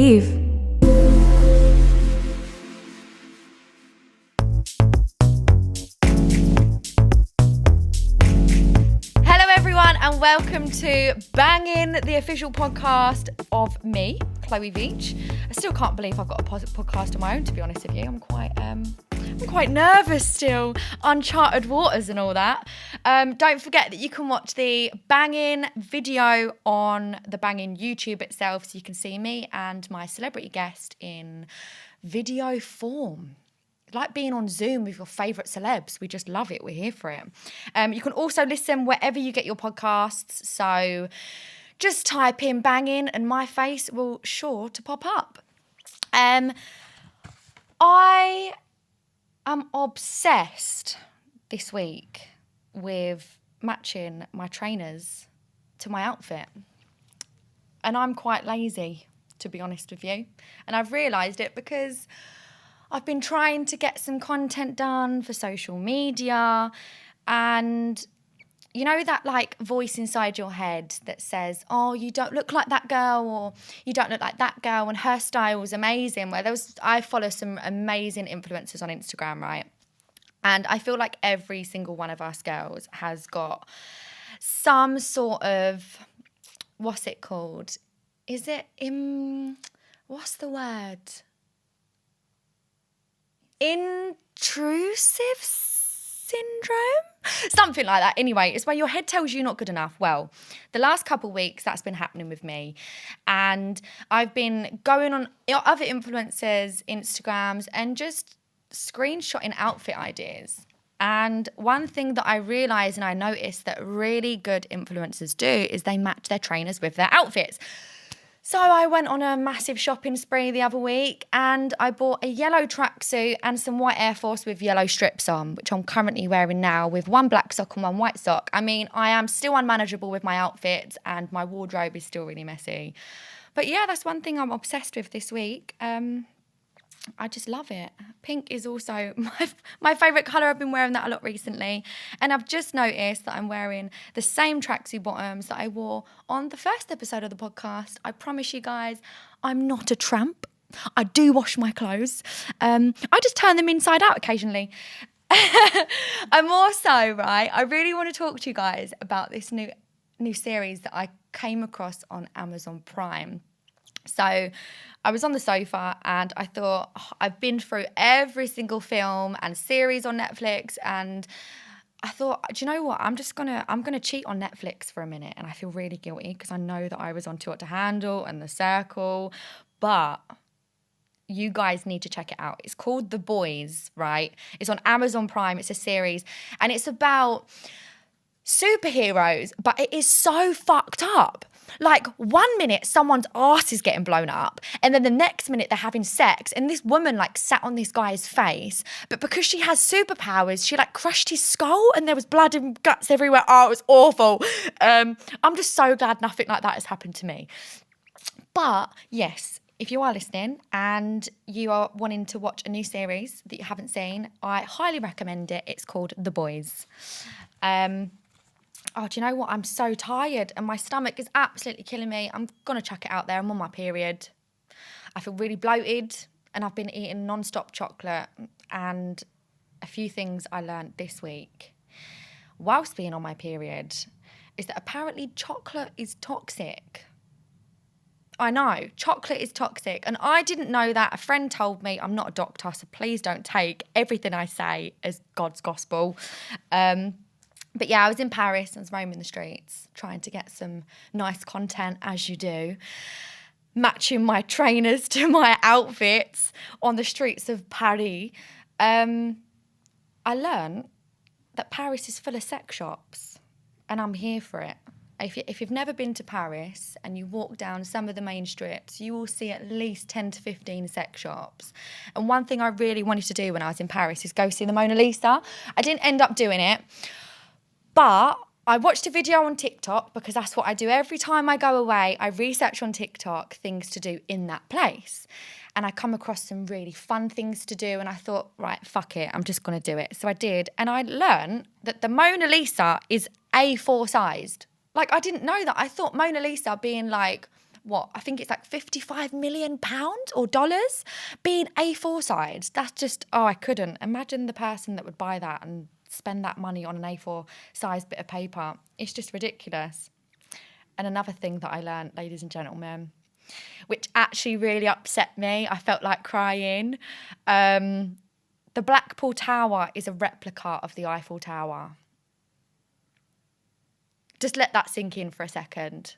believe. Hello everyone and welcome to Bangin, the official podcast of me, Chloe Veitch. I still can't believe I've got a podcast of my own, to be honest with you. I'm quite nervous still. Uncharted waters and all that. Don't forget that you can watch the Bangin video on the Bangin YouTube itself, so you can see me and my celebrity guest in video form. Like being on Zoom with your favourite celebs. We just love it. We're here for it. You can also listen wherever you get your podcasts. So just type in Bangin and my face will sure to pop up. I am obsessed this week with matching my trainers to my outfit. And I'm quite lazy, to be honest with you. And I've realised it because I've been trying to get some content done for social media, and you know that like voice inside your head that says, oh, you don't look like that girl, or you don't look like that girl, and her style was amazing. I follow some amazing influencers on Instagram, right? And I feel like every single one of us girls has got some sort of, what's it called? Is it, what's the word? Intrusive syndrome? Something like that. Anyway, it's where your head tells you you're not good enough. Well, the last couple of weeks, that's been happening with me. And I've been going on other influencers' Instagrams and just screenshotting outfit ideas. And one thing that I realised and I noticed that really good influencers do is they match their trainers with their outfits. So I went on a massive shopping spree the other week and I bought a yellow tracksuit and some white Air Force with yellow strips on, which I'm currently wearing now with one black sock and one white sock. I mean, I am still unmanageable with my outfits and my wardrobe is still really messy. But yeah, that's one thing I'm obsessed with this week. I just love it. Pink is also my favourite colour. I've been wearing that a lot recently. And I've just noticed that I'm wearing the same tracksuit bottoms that I wore on the first episode of the podcast. I promise you guys, I'm not a tramp. I do wash my clothes. I just turn them inside out occasionally. I'm also, right, I really want to talk to you guys about this new series that I came across on Amazon Prime. So I was on the sofa and I thought, I've been through every single film and series on Netflix, and I thought, do you know what? I'm gonna cheat on Netflix for a minute, and I feel really guilty because I know that I was on Too Hot to Handle and The Circle, but you guys need to check it out. It's called The Boys, right? It's on Amazon Prime. It's a series and it's about superheroes, but it is so fucked up. Like 1 minute someone's ass is getting blown up and then the next minute they're having sex and this woman like sat on this guy's face, but because she has superpowers she like crushed his skull and there was blood and guts everywhere. Oh, it was awful. I'm just so glad nothing like that has happened to me. But yes, if you are listening and you are wanting to watch a new series that you haven't seen, I highly recommend it. It's called The Boys. Oh, do you know what? I'm so tired and my stomach is absolutely killing me. I'm going to chuck it out there. I'm on my period. I feel really bloated and I've been eating non-stop chocolate. And a few things I learned this week whilst being on my period is that apparently chocolate is toxic. I know, chocolate is toxic. And I didn't know that. A friend told me. I'm not a doctor, so please don't take everything I say as God's gospel. But yeah, I was in Paris. I was roaming the streets, trying to get some nice content, as you do, matching my trainers to my outfits on the streets of Paris. I learned that Paris is full of sex shops, and I'm here for it. If you've never been to Paris and you walk down some of the main strips, you will see at least 10 to 15 sex shops. And one thing I really wanted to do when I was in Paris is go see the Mona Lisa. I didn't end up doing it. But I watched a video on TikTok because that's what I do every time I go away. I research on TikTok things to do in that place. And I come across some really fun things to do. And I thought, right, fuck it, I'm just going to do it. So I did. And I learned that the Mona Lisa is A4 sized. Like, I didn't know that. I thought Mona Lisa being like I think it's like £55 million or dollars being A4 size. That's just, I couldn't. Imagine the person that would buy that and spend that money on an A4 size bit of paper. It's just ridiculous. And another thing that I learned, ladies and gentlemen, which actually really upset me, I felt like crying. The Blackpool Tower is a replica of the Eiffel Tower. Just let that sink in for a second.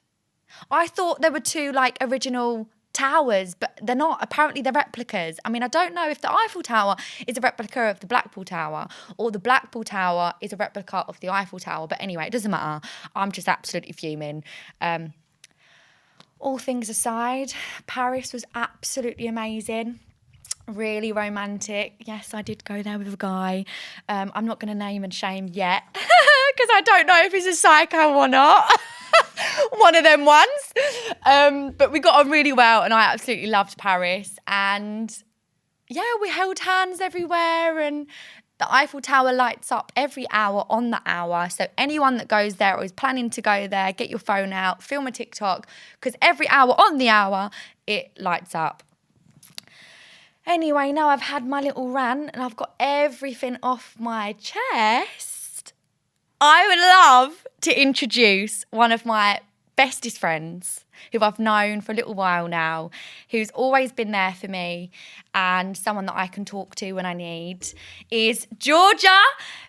I thought there were two like original towers, but they're not. Apparently they're replicas. I mean, I don't know if the Eiffel Tower is a replica of the Blackpool Tower or the Blackpool Tower is a replica of the Eiffel Tower. But anyway, it doesn't matter. I'm just absolutely fuming. All things aside, Paris was absolutely amazing. Really romantic. Yes, I did go there with a guy. I'm not going to name and shame yet because I don't know if he's a psycho or not. One of them ones. But we got on really well and I absolutely loved Paris. And yeah, we held hands everywhere and the Eiffel Tower lights up every hour on the hour. So anyone that goes there or is planning to go there, get your phone out, film a TikTok because every hour on the hour, it lights up. Anyway, now I've had my little rant and I've got everything off my chest. I would love to introduce one of my bestest friends who I've known for a little while now, who's always been there for me and someone that I can talk to when I need, is Georgia,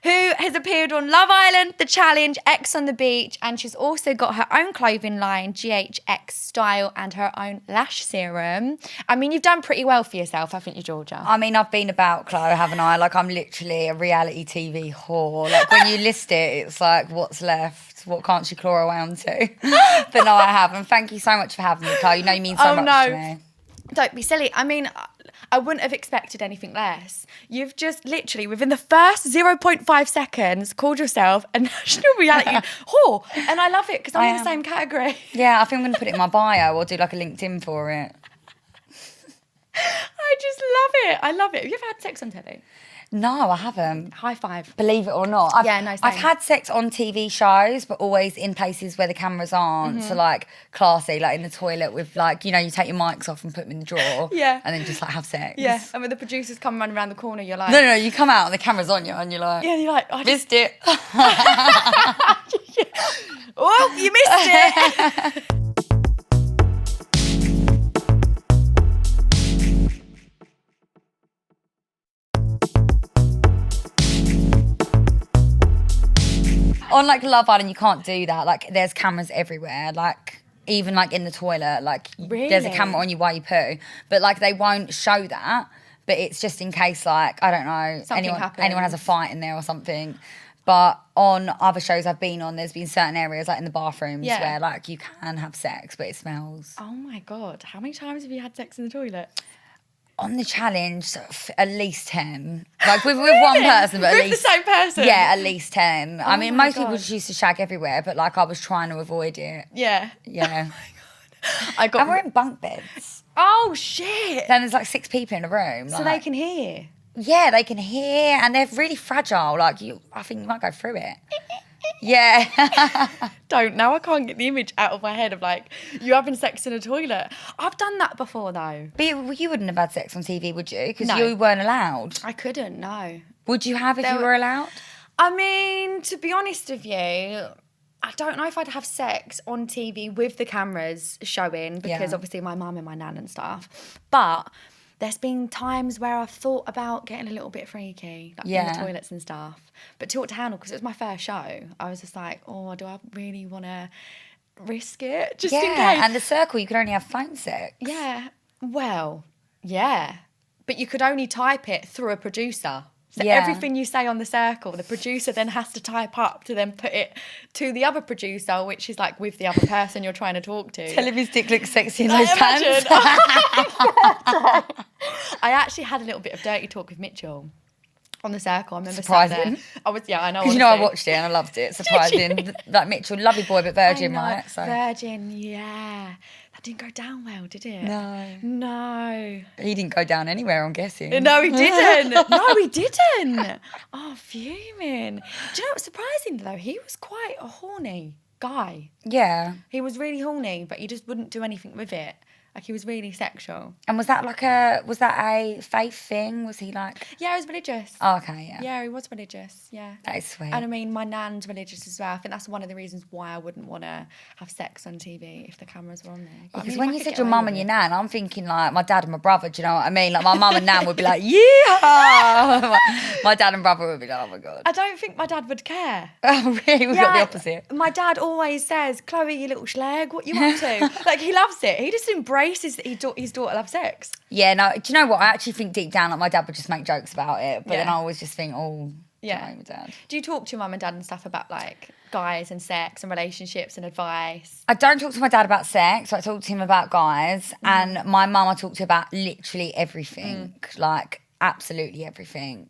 who has appeared on Love Island, The Challenge, X on the Beach, and she's also got her own clothing line, GHX Style, and her own lash serum. I mean, you've done pretty well for yourself, haven't you, Georgia? I mean, I've been about, Chloe, haven't I? Like, I'm literally a reality TV whore. Like, when you list it, it's like, what's left? What can't she claw around to? But no, I haven't. Thank you so much for having me, Chloe. You know you mean so much to me. Don't be silly. I mean, I wouldn't have expected anything less. You've just literally, within the first 0.5 seconds, called yourself a national reality whore. And I love it because I'm in the same category. Yeah, I think I'm going to put it in my bio or do like a LinkedIn for it. I just love it. I love it. Have you ever had sex on telly? No, I haven't. High five. Believe it or not. I've had sex on TV shows, but always in places where the cameras aren't. So like classy, like in the toilet with like, you know, you take your mics off and put them in the drawer. Yeah. And then just like have sex. Yeah. And when the producers come running around the corner, you're like... No, you come out and the camera's on you and you're like... Yeah, you're like... I missed it. Oh, you missed it. On like Love Island, you can't do that. Like there's cameras everywhere. Like even like in the toilet, like there's a camera on you while you poo. But like they won't show that. But it's just in case like, I don't know, anyone has a fight in there or something. But on other shows I've been on, there's been certain areas like in the bathrooms where like you can have sex, but it smells. Oh my God. How many times have you had sex in the toilet? On the challenge, at least 10. Like with one person, but at least... With the same person? Yeah, at least 10. I mean, most people just God. used to shag everywhere, but like I was trying to avoid it. Yeah. Yeah. Oh my God. And we're in bunk beds. Oh, shit. Then there's like 6 people in a room. So they can hear? Yeah, they can hear, and they're really fragile. Like, I think you might go through it. Yeah. Don't know. I can't get the image out of my head of like you having sex in a toilet. I've done that before though. But you wouldn't have had sex on TV, would you? Because No. you weren't allowed. I couldn't, no. Would you have if you were allowed? I mean, to be honest with you, I don't know if I'd have sex on TV with the cameras showing because obviously my mum and my nan and stuff. But there's been times where I've thought about getting a little bit freaky, like in the toilets and stuff. But too hot to handle because it was my first show. I was just like, oh, do I really want to risk it? Just in case. And the circle, you could only have phone sex. Yeah. Well, yeah. But you could only type it through a producer. So Yeah. everything you say on the circle, the producer then has to type up to then put it to the other producer, which is like with the other person you're trying to talk to. Tell him his dick looks sexy in those pants. I actually had a little bit of dirty talk with Mitchell on the circle. I remember Surprising. I was, I know. Because you know I watched it and I loved it. Surprising. Like Mitchell, lovely boy, but virgin, right? So. Virgin, yeah. That didn't go down well, did it? No. He didn't go down anywhere, I'm guessing. No, he didn't. No, he didn't. Oh, fuming. Do you know what's surprising though? He was quite horny. guy. Yeah. He was really horny, but he just wouldn't do anything with it. Like, he was really sexual. And was that a faith thing? Was he like... Yeah, he was religious. Oh, okay, yeah. Yeah, he was religious, yeah. That is sweet. And I mean, my nan's religious as well. I think that's one of the reasons why I wouldn't want to have sex on TV if the cameras were on there. But Because I mean, when if I you could said get your away mum with and your it- nan, I'm thinking like my dad and my brother, do you know what I mean? Like my mum and nan would be like, yeah. My dad and brother would be like, oh my God. I don't think my dad would care. Oh, really? We've got the opposite. My dad always says, Chloe, you little schleg, what you up to? Like, he loves it. He just embraces that his daughter loves sex. Yeah, no, do you know what? I actually think deep down, like my dad would just make jokes about it. But then Yeah. I always just think, oh, Yeah. my dad. Do you talk to your mum and dad and stuff about, like, guys and sex and relationships and advice? I don't talk to my dad about sex. I talk to him about guys. And my mum I talk to about literally everything. Like, absolutely everything.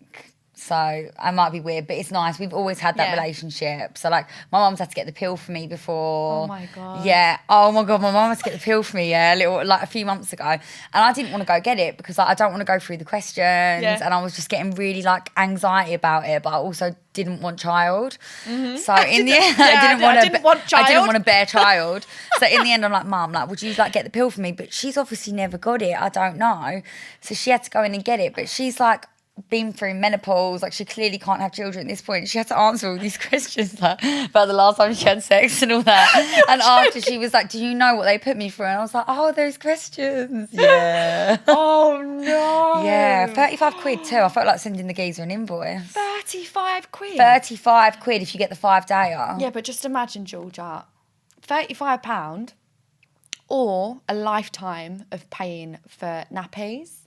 So I might be weird, but it's nice. We've always had that Yeah. relationship. So like my mum's had to get the pill for me before. Oh my God. Yeah. Oh my God, my mum had to get the pill for me, a few months ago. And I didn't want to go get it because like, I don't want to go through the questions. Yeah. And I was just getting really like anxiety about it, but I also didn't want child. So in the end, I didn't want to bear child. So in the end, I'm like, Mum, like, would you like get the pill for me? But she's obviously never got it. I don't know. So she had to go in and get it. But she's like been through menopause, like she clearly can't have children at this point. She had to answer all these questions like about the last time she had sex and all that. And after she was like, do you know what they put me through? And I was like, oh, those questions. Yeah. Oh, no. Yeah, 35 quid too. I felt like sending the geezer an invoice. 35 quid? 35 quid if you get the 5-dayer. Yeah, but just imagine, Georgia, £35 or a lifetime of paying for nappies,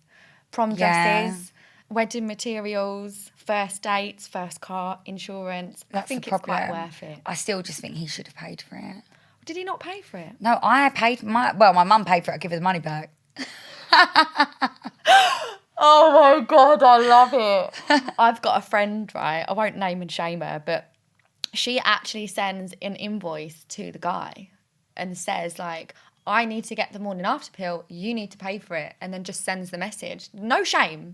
prom dresses, wedding materials, first dates, first car, insurance. That's I think the it's quite problem. worth it. I still just think he should have paid for it. Did he not pay for it? No, I paid my mum paid for it. I give her the money back. Oh my God, I love it. I've got a friend, right? I won't name and shame her, but she actually sends an invoice to the guy and says, like, I need to get the morning after pill, you need to pay for it, and then just sends the message. No shame.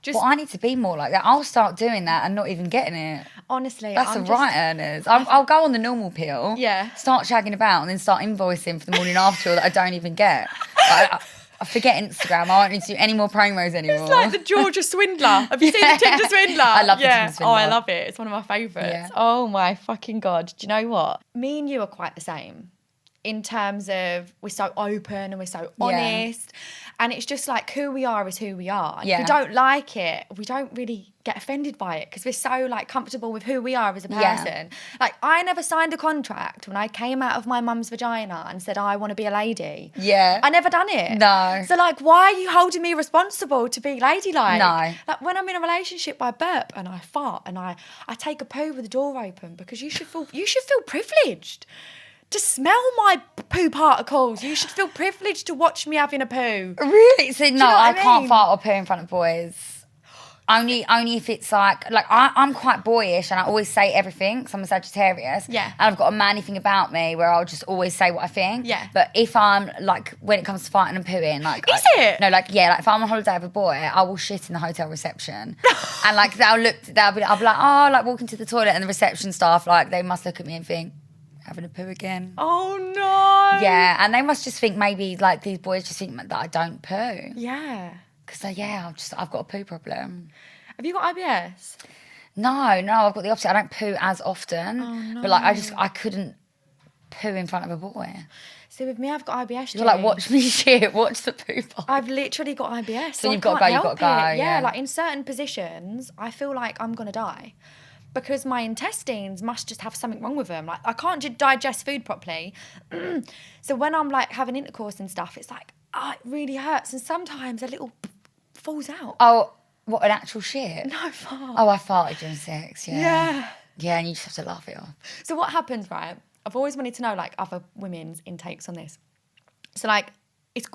Just Well, I need to be more like that. I'll start doing that and not even getting it. honestly, That's I'm the right earners. I'll go on the normal pill, Yeah. start shagging about, and then start invoicing for the morning after pill that I don't even get. I forget Instagram. I won't need to do any more promos anymore. It's like the Georgia Swindler. Have you seen the Tinder Swindler? I love the Tinder Swindler. Oh, I love it. It's one of my favourites. Yeah. Oh my fucking God. Do you know what? Me and you are quite the same in terms of we're so open and we're so honest. And it's just like who we are is who we are. And if we don't like it, we don't really get offended by it because we're so like comfortable with who we are as a person. Yeah. Like I never signed a contract when I came out of my mum's vagina and said I want to be a lady. Yeah. I never done it. No. So like why are you holding me responsible to be ladylike? No. Like when I'm in a relationship I burp and I fart and I take a poo with the door open because you should feel privileged to smell my poo particles. You should feel privileged to watch me having a poo. Really? So no, you know what I I can't mean? fart or poo in front of boys. Only if it's like I'm quite boyish and I always say everything because I'm a Sagittarius. Yeah. And I've got a manly thing about me where I'll just always say what I think. Yeah. But if I'm like when it comes to farting and pooing, like Is it? No, like if I'm on holiday with a boy, I will shit in the hotel reception. And like I'll be like, oh, like walking to the toilet and the reception staff like they must look at me and think, having a poo again. Oh no. Yeah, and they must just think maybe like these boys just think that I don't poo. Yeah. Because I've got a poo problem. Have you got IBS? No, I've got the opposite. I don't poo as often. Oh, no. But like I couldn't poo in front of a boy. See, with me, I've got IBS. You're like, watch me shit, watch the poo part. I've literally got IBS. So I you've got to can't go, you've help got to go, it. yeah. Like in certain positions, I feel like I'm going to die. Because my intestines must just have something wrong with them. Like I can't digest food properly. So when I'm like having intercourse and stuff, it's like, it really hurts. And sometimes a little falls out. Oh, what, an actual shit? No, fart. Oh, I farted during sex, yeah. Yeah. Yeah, and you just have to laugh it off. So what happens, right? I've always wanted to know like other women's intakes on this. So like,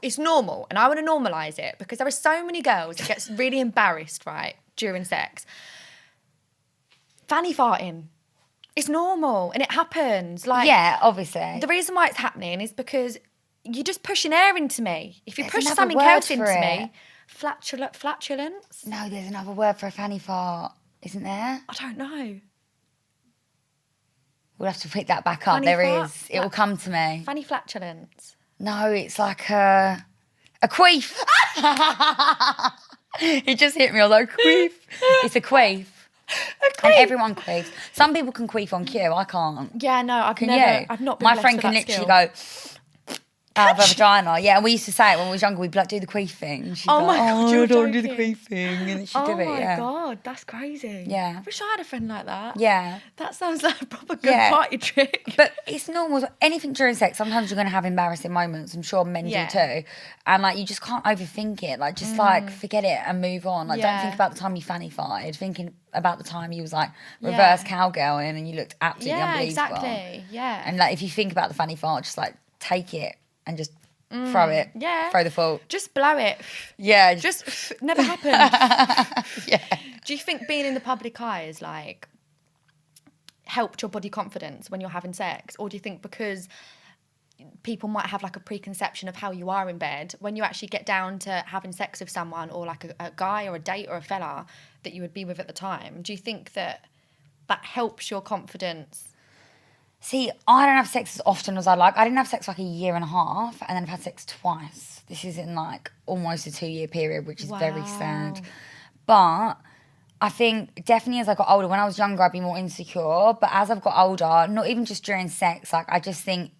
it's normal. And I want to normalise it because there are so many girls that get really embarrassed, right, during sex. Fanny farting. It's normal and it happens. Like Yeah, obviously. the reason why it's happening is because you're just pushing air into me. If you There's push another something word else for into it. me, flatulence? No, there's another word for a fanny fart, isn't there? I don't know. We'll have to pick that back up. Funny There fart? is. It will come to me. Funny flatulence. No, it's like a queef. It just hit me. I was like, queef. It's a queef. And everyone queefs. Some people can queef on cue. I can't. Yeah, no, I've not been My blessed friend with can that literally skill. go out of her vagina. Yeah, and we used to say it when we was younger. We'd be like, do the queef thing. She'd Oh be my like, God, you're don't do the joking. queef thing. And then she'd do it, Oh my yeah. God, that's crazy. Yeah. I wish I had a friend like that. Yeah. That sounds like a proper good party trick. But it's normal. Anything during sex, sometimes you're going to have embarrassing moments. I'm sure men do too. And like, you just can't overthink it. Like, just like, forget it and move on. Like, don't think about the time you fanny-fied. Thinking about the time you was like reverse cowgirling and you looked absolutely unbelievable. Exactly. Yeah. And like, if you think about the fanny fart, just like take it and just throw it. Yeah. Throw the fault. Just blow it. Yeah. Just never happened. Yeah. Do you think being in the public eye is like helped your body confidence when you're having sex? Or do you think because people might have like a preconception of how you are in bed, when you actually get down to having sex with someone or like a guy or a date or a fella that you would be with at the time, do you think that helps your confidence? See, I don't have sex as often as I like. I didn't have sex for like a year and a half, and then I've had sex twice. This is in like almost a 2-year period, which is very sad. But I think definitely as I got older, when I was younger, I'd be more insecure. But as I've got older, not even just during sex, like I just think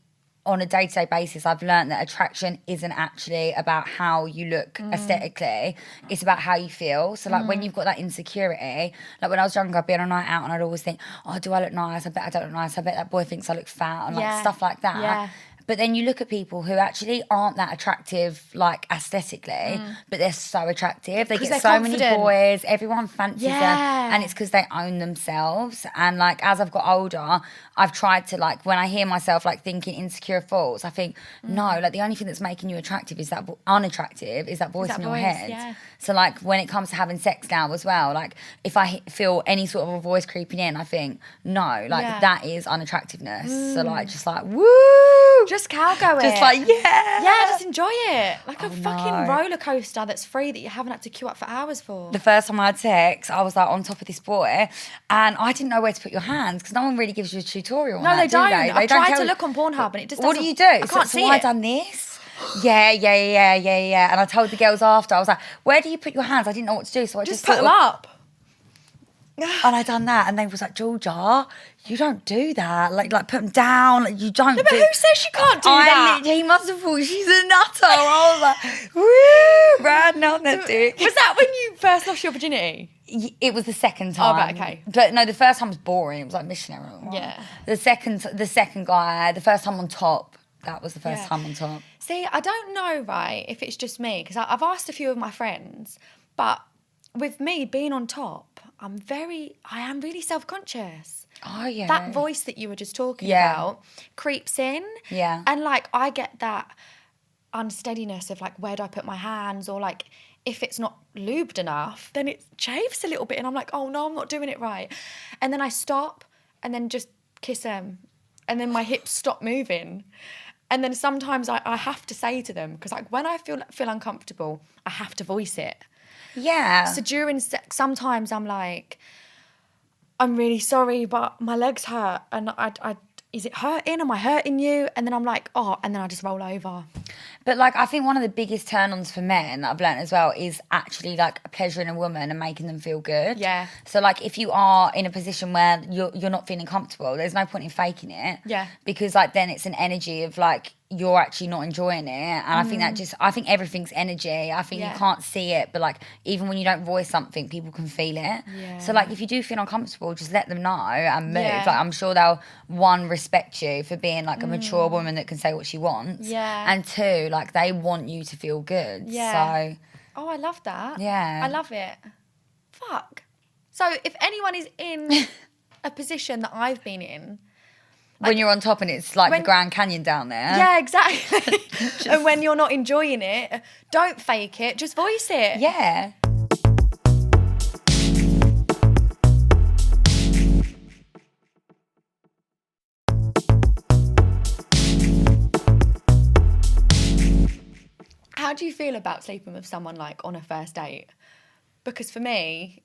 on a day-to-day basis, I've learned that attraction isn't actually about how you look aesthetically. It's about how you feel. So, like, when you've got that insecurity, like, when I was younger, I'd be on a night out and I'd always think, oh, do I look nice? I bet I don't look nice. I bet that boy thinks I look fat and, like, stuff like that. Yeah. But then you look at people who actually aren't that attractive, like, aesthetically, but they're so attractive. They get so many boys. Everyone fancies them. And it's because they own themselves. And, like, as I've got older, I've tried to, like, when I hear myself, like, thinking insecure thoughts, I think, no, like, the only thing that's making you attractive is that unattractive is that voice in your head. Yeah. So, like, when it comes to having sex now as well, like, if I feel any sort of a voice creeping in, I think, no, like, that is unattractiveness. So, like, just like, woo! Just cowgirl it. Just like, yeah. Yeah, just enjoy it. Like a fucking roller coaster that's free that you haven't had to queue up for hours for. The first time I had sex, I was like on top of this boy and I didn't know where to put your hands because no one really gives you a tutorial on that, they don't. They I've tried to look on Pornhub and it just doesn't. What do you do? I can't see it. I done this. Yeah. And I told the girls after, I was like, where do you put your hands? I didn't know what to do, so I just put them up. And I done that, and they was like, Georgia, you don't do that. Like put them down. Like, you don't. No, but who says she can't do that? He must have thought she's a nutter. I was like, woo, riding on that dick. Was that when you first lost your virginity? It was the second time. Oh, right, okay. But no, the first time was boring. It was like missionary. Yeah. The second guy, the first time on top. That was the first time on top. See, I don't know, right, if it's just me, because I've asked a few of my friends, but with me being on top, I am really self-conscious. Oh, yeah. That voice that you were just talking about creeps in. Yeah. And, like, I get that unsteadiness of, like, where do I put my hands? Or, like, if it's not lubed enough, then it chafes a little bit. And I'm like, oh, no, I'm not doing it right. And then I stop and then just kiss them. And then my hips stop moving. And then sometimes I have to say to them, because, like, when I feel uncomfortable, I have to voice it. Yeah. So during sex, sometimes I'm like, I'm really sorry, but my legs hurt. And is it hurting? Am I hurting you? And then I'm like, oh, and then I just roll over. But, like, I think one of the biggest turn-ons for men that I've learned as well is actually, like, pleasuring a woman and making them feel good. Yeah. So, like, if you are in a position where you're not feeling comfortable, there's no point in faking it. Yeah. Because, like, then it's an energy of, like, you're actually not enjoying it. And I think I think everything's energy. I think you can't see it, but, like, even when you don't voice something, people can feel it. Yeah. So, like, if you do feel uncomfortable, just let them know and move. Yeah. Like, I'm sure they'll, one, respect you for being, like, a mature woman that can say what she wants. Yeah. And two, like, they want you to feel good. Yeah. So, oh, I love that. Yeah. I love it. Fuck. So if anyone is in a position that I've been in, when you're on top and it's like the Grand Canyon down there. Yeah, exactly. And when you're not enjoying it, don't fake it, just voice it. Yeah. How do you feel about sleeping with someone, like, on a first date? Because for me,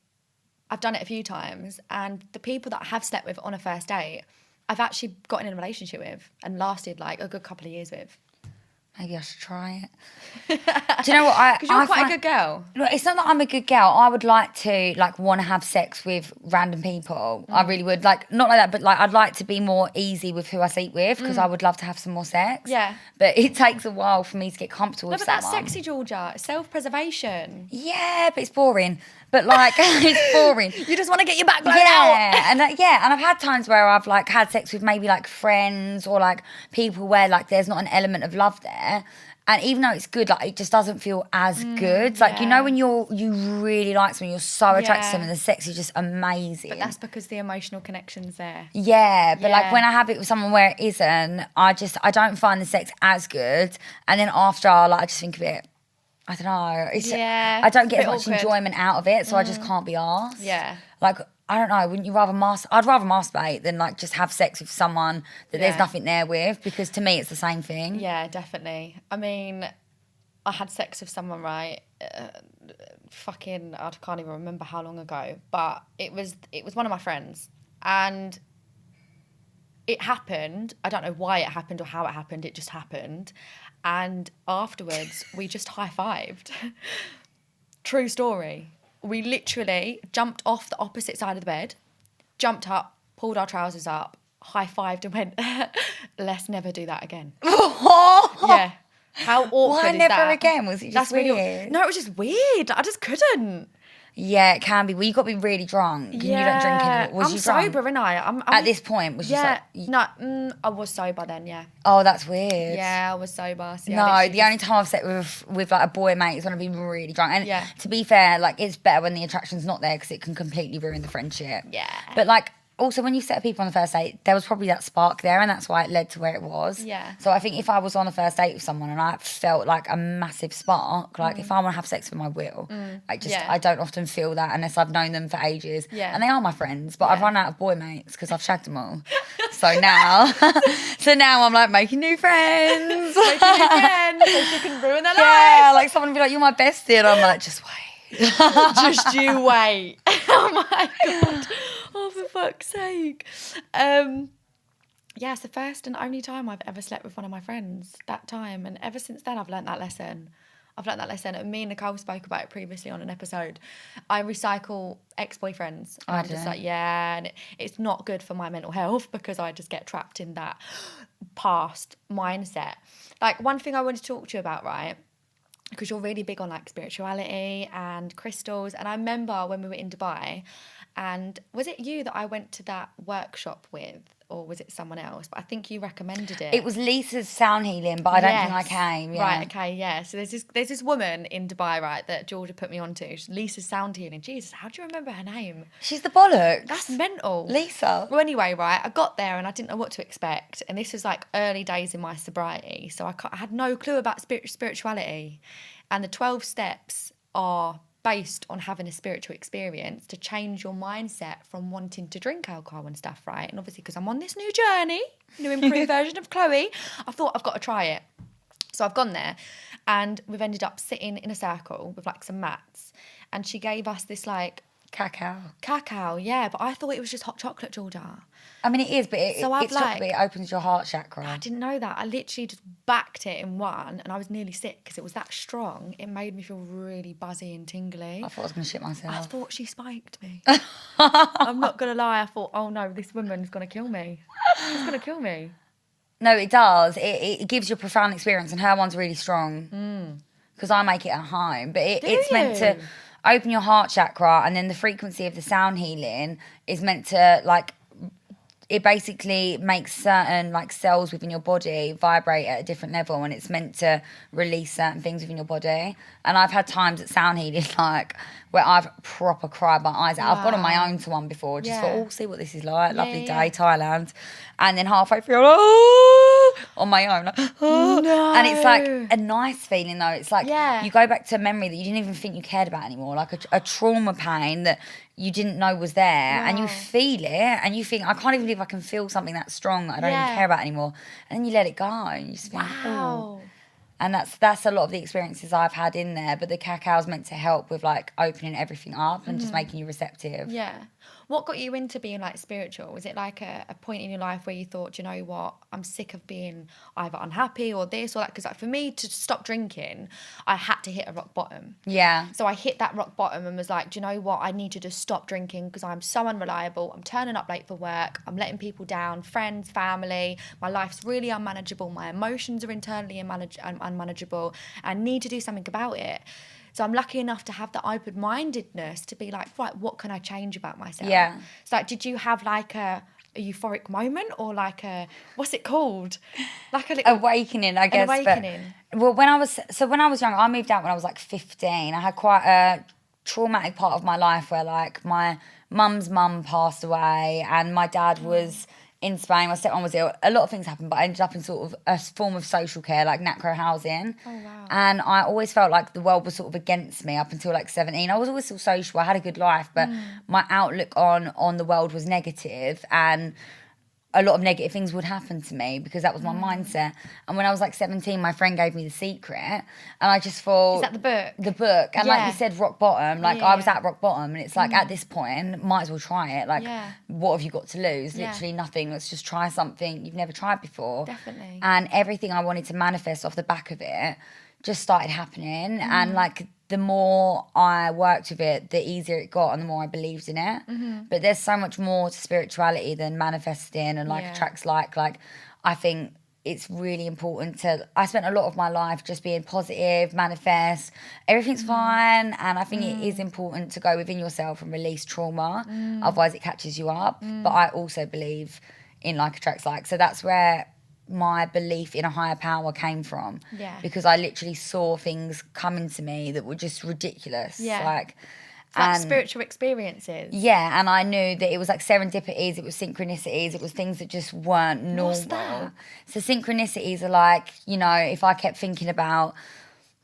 I've done it a few times, and the people that I have slept with on a first date, I've actually gotten in a relationship with and lasted like a good couple of years with. Maybe I should try it. Do you know what? Because you're quite a good girl. Look, it's not that I'm a good girl. I would like to want to have sex with random people. I really would. Like, not like that, but like I'd like to be more easy with who I sleep with because I would love to have some more sex. Yeah. But it takes a while for me to get comfortable with someone. That's sexy, Georgia. Self-preservation. Yeah, but it's boring. But like, it's boring. You just want to get your back blown out. And and I've had times where I've like had sex with maybe like friends or like people where like there's not an element of love there. And even though it's good, like it just doesn't feel as good. Like, you know, when you really like someone, you're so attracted to them and the sex is just amazing. But that's because the emotional connection's there. Yeah, but like when I have it with someone where it isn't, I don't find the sex as good. And then after, like I just think of it, I don't know. I don't get as much enjoyment out of it, so I just can't be arsed. Yeah. Like, I don't know, wouldn't you rather I'd rather masturbate than like just have sex with someone that there's nothing there with, because to me it's the same thing. Yeah, definitely. I mean, I had sex with someone, right? I can't even remember how long ago, but it was one of my friends, and it happened. I don't know why it happened or how it happened. It just happened. And afterwards, we just high-fived. True story. We literally jumped off the opposite side of the bed, jumped up, pulled our trousers up, high-fived and went, let's never do that again. Yeah. How awkward Why is never that? again? Was it just weird? No, it was just weird. I just couldn't. Yeah, it can be. Well, you got to be really drunk. And you don't drink anymore. Was I'm you drunk? sober, innit? I'm At this point, was you I was sober then, yeah. Oh, that's weird. Yeah, I was sober. So no, the only time I've slept with like a boy mate is when I've been really drunk. And to be fair, like it's better when the attraction's not there because it can completely ruin the friendship. Yeah. But like, also when you set people on the first date, there was probably that spark there, and that's why it led to where it was. Yeah. So I think if I was on a first date with someone and I felt like a massive spark, like if I want to have sex with my will, I don't often feel that unless I've known them for ages. Yeah. And they are my friends, but I've run out of boy mates because I've shagged them all. So now I'm like making new friends. Making new friends so she can ruin their lives. Yeah, like someone would be like, you're my bestie, and I'm like, just wait. Just you wait. Oh my God. Oh, for fuck's sake. Yeah, it's the first and only time I've ever slept with one of my friends, that time. And ever since then, I've learnt that lesson. And me and Nicole spoke about it previously on an episode. I recycle ex-boyfriends. And I'm just like, and it's not good for my mental health because I just get trapped in that past mindset. Like, one thing I wanted to talk to you about, right? Because you're really big on like spirituality and crystals. And I remember when we were in Dubai, and was it you that I went to that workshop with, or was it someone else? But I think you recommended it. It was Lisa's sound healing, but I don't think I came. Yeah. Right, okay, yeah. So there's this woman in Dubai, right, that Georgia put me onto. Lisa's sound healing. Jesus, how do you remember her name? She's the bollocks. That's mental. Lisa. Well, anyway, right, I got there and I didn't know what to expect. And this was like early days in my sobriety. So I had no clue about spirituality. And the 12 steps are based on having a spiritual experience to change your mindset from wanting to drink alcohol and stuff, right? And obviously, because I'm on this new journey, new improved version of Chloe, I thought I've got to try it. So I've gone there and we've ended up sitting in a circle with like some mats, and she gave us this like Cacao, yeah, but I thought it was just hot chocolate, Georgia. I mean, it is, but it's chocolate, it opens your heart chakra. I didn't know that. I literally just backed it in one, and I was nearly sick because it was that strong. It made me feel really buzzy and tingly. I thought I was going to shit myself. I thought she spiked me. I'm not going to lie. I thought, oh no, this woman's going to kill me. She's going to kill me. No, it does. It gives you a profound experience, and her one's really strong. Because I make it at home, but it's meant to open your heart chakra, and then the frequency of the sound healing is meant to like, it basically makes certain like cells within your body vibrate at a different level, and it's meant to release certain things within your body. And I've had times at sound healing like where I've proper cried my eyes out. I've gone on my own to one before, just thought, see what this is like. Lovely day, Thailand. And then halfway through, on my own, like, no. And it's like a nice feeling though. It's like you go back to a memory that you didn't even think you cared about anymore, like a trauma pain that you didn't know was there, and you feel it, and you think, I can't even believe I can feel something that strong that I don't even care about anymore. And then you let it go, and you just think, oh. And that's a lot of the experiences I've had in there. But the cacao's meant to help with like opening everything up and just making you receptive. Yeah. What got you into being like spiritual? Was it like a point in your life where you thought, do you know what, I'm sick of being either unhappy or this or that? Because like for me to stop drinking, I had to hit a rock bottom. Yeah. So I hit that rock bottom and was like, do you know what, I need to just stop drinking because I'm so unreliable. I'm turning up late for work. I'm letting people down, friends, family. My life's really unmanageable. My emotions are internally unmanageable. I need to do something about it. So I'm lucky enough to have the open-mindedness to be like, right, what can I change about myself? Yeah. So like, did you have like a euphoric moment or like a, what's it called? Like a little awakening, I guess. An awakening. Well, when I was young, I moved out when I was like 15. I had quite a traumatic part of my life where like my mum's mum passed away and my dad was in Spain. My stepmom was ill. A lot of things happened, but I ended up in sort of a form of social care, like NACRO housing. Oh, wow. And I always felt like the world was sort of against me up until like 17. I was always still social. I had a good life, but my outlook on the world was negative, and a lot of negative things would happen to me because that was my mindset. And when I was like 17, my friend gave me The Secret, and I just thought... Is that the book? The book. And like you said, rock bottom. Like I was at rock bottom, and it's like at this point, might as well try it. Like what have you got to lose? Literally nothing. Let's just try something you've never tried before. Definitely. And everything I wanted to manifest off the back of it just started happening. And like the more I worked with it, the easier it got and the more I believed in it. But there's so much more to spirituality than manifesting and like attracts like I think it's really important to... I spent a lot of my life just being positive, manifest, everything's fine. And I think it is important to go within yourself and release trauma. Otherwise it catches you up. But I also believe in like attracts like. So that's where my belief in a higher power came from. Yeah. Because I literally saw things coming to me that were just ridiculous. Yeah. Like spiritual experiences. Yeah, and I knew that it was like serendipities, it was synchronicities, it was things that just weren't normal. What's that? So synchronicities are like, you know, if I kept thinking about,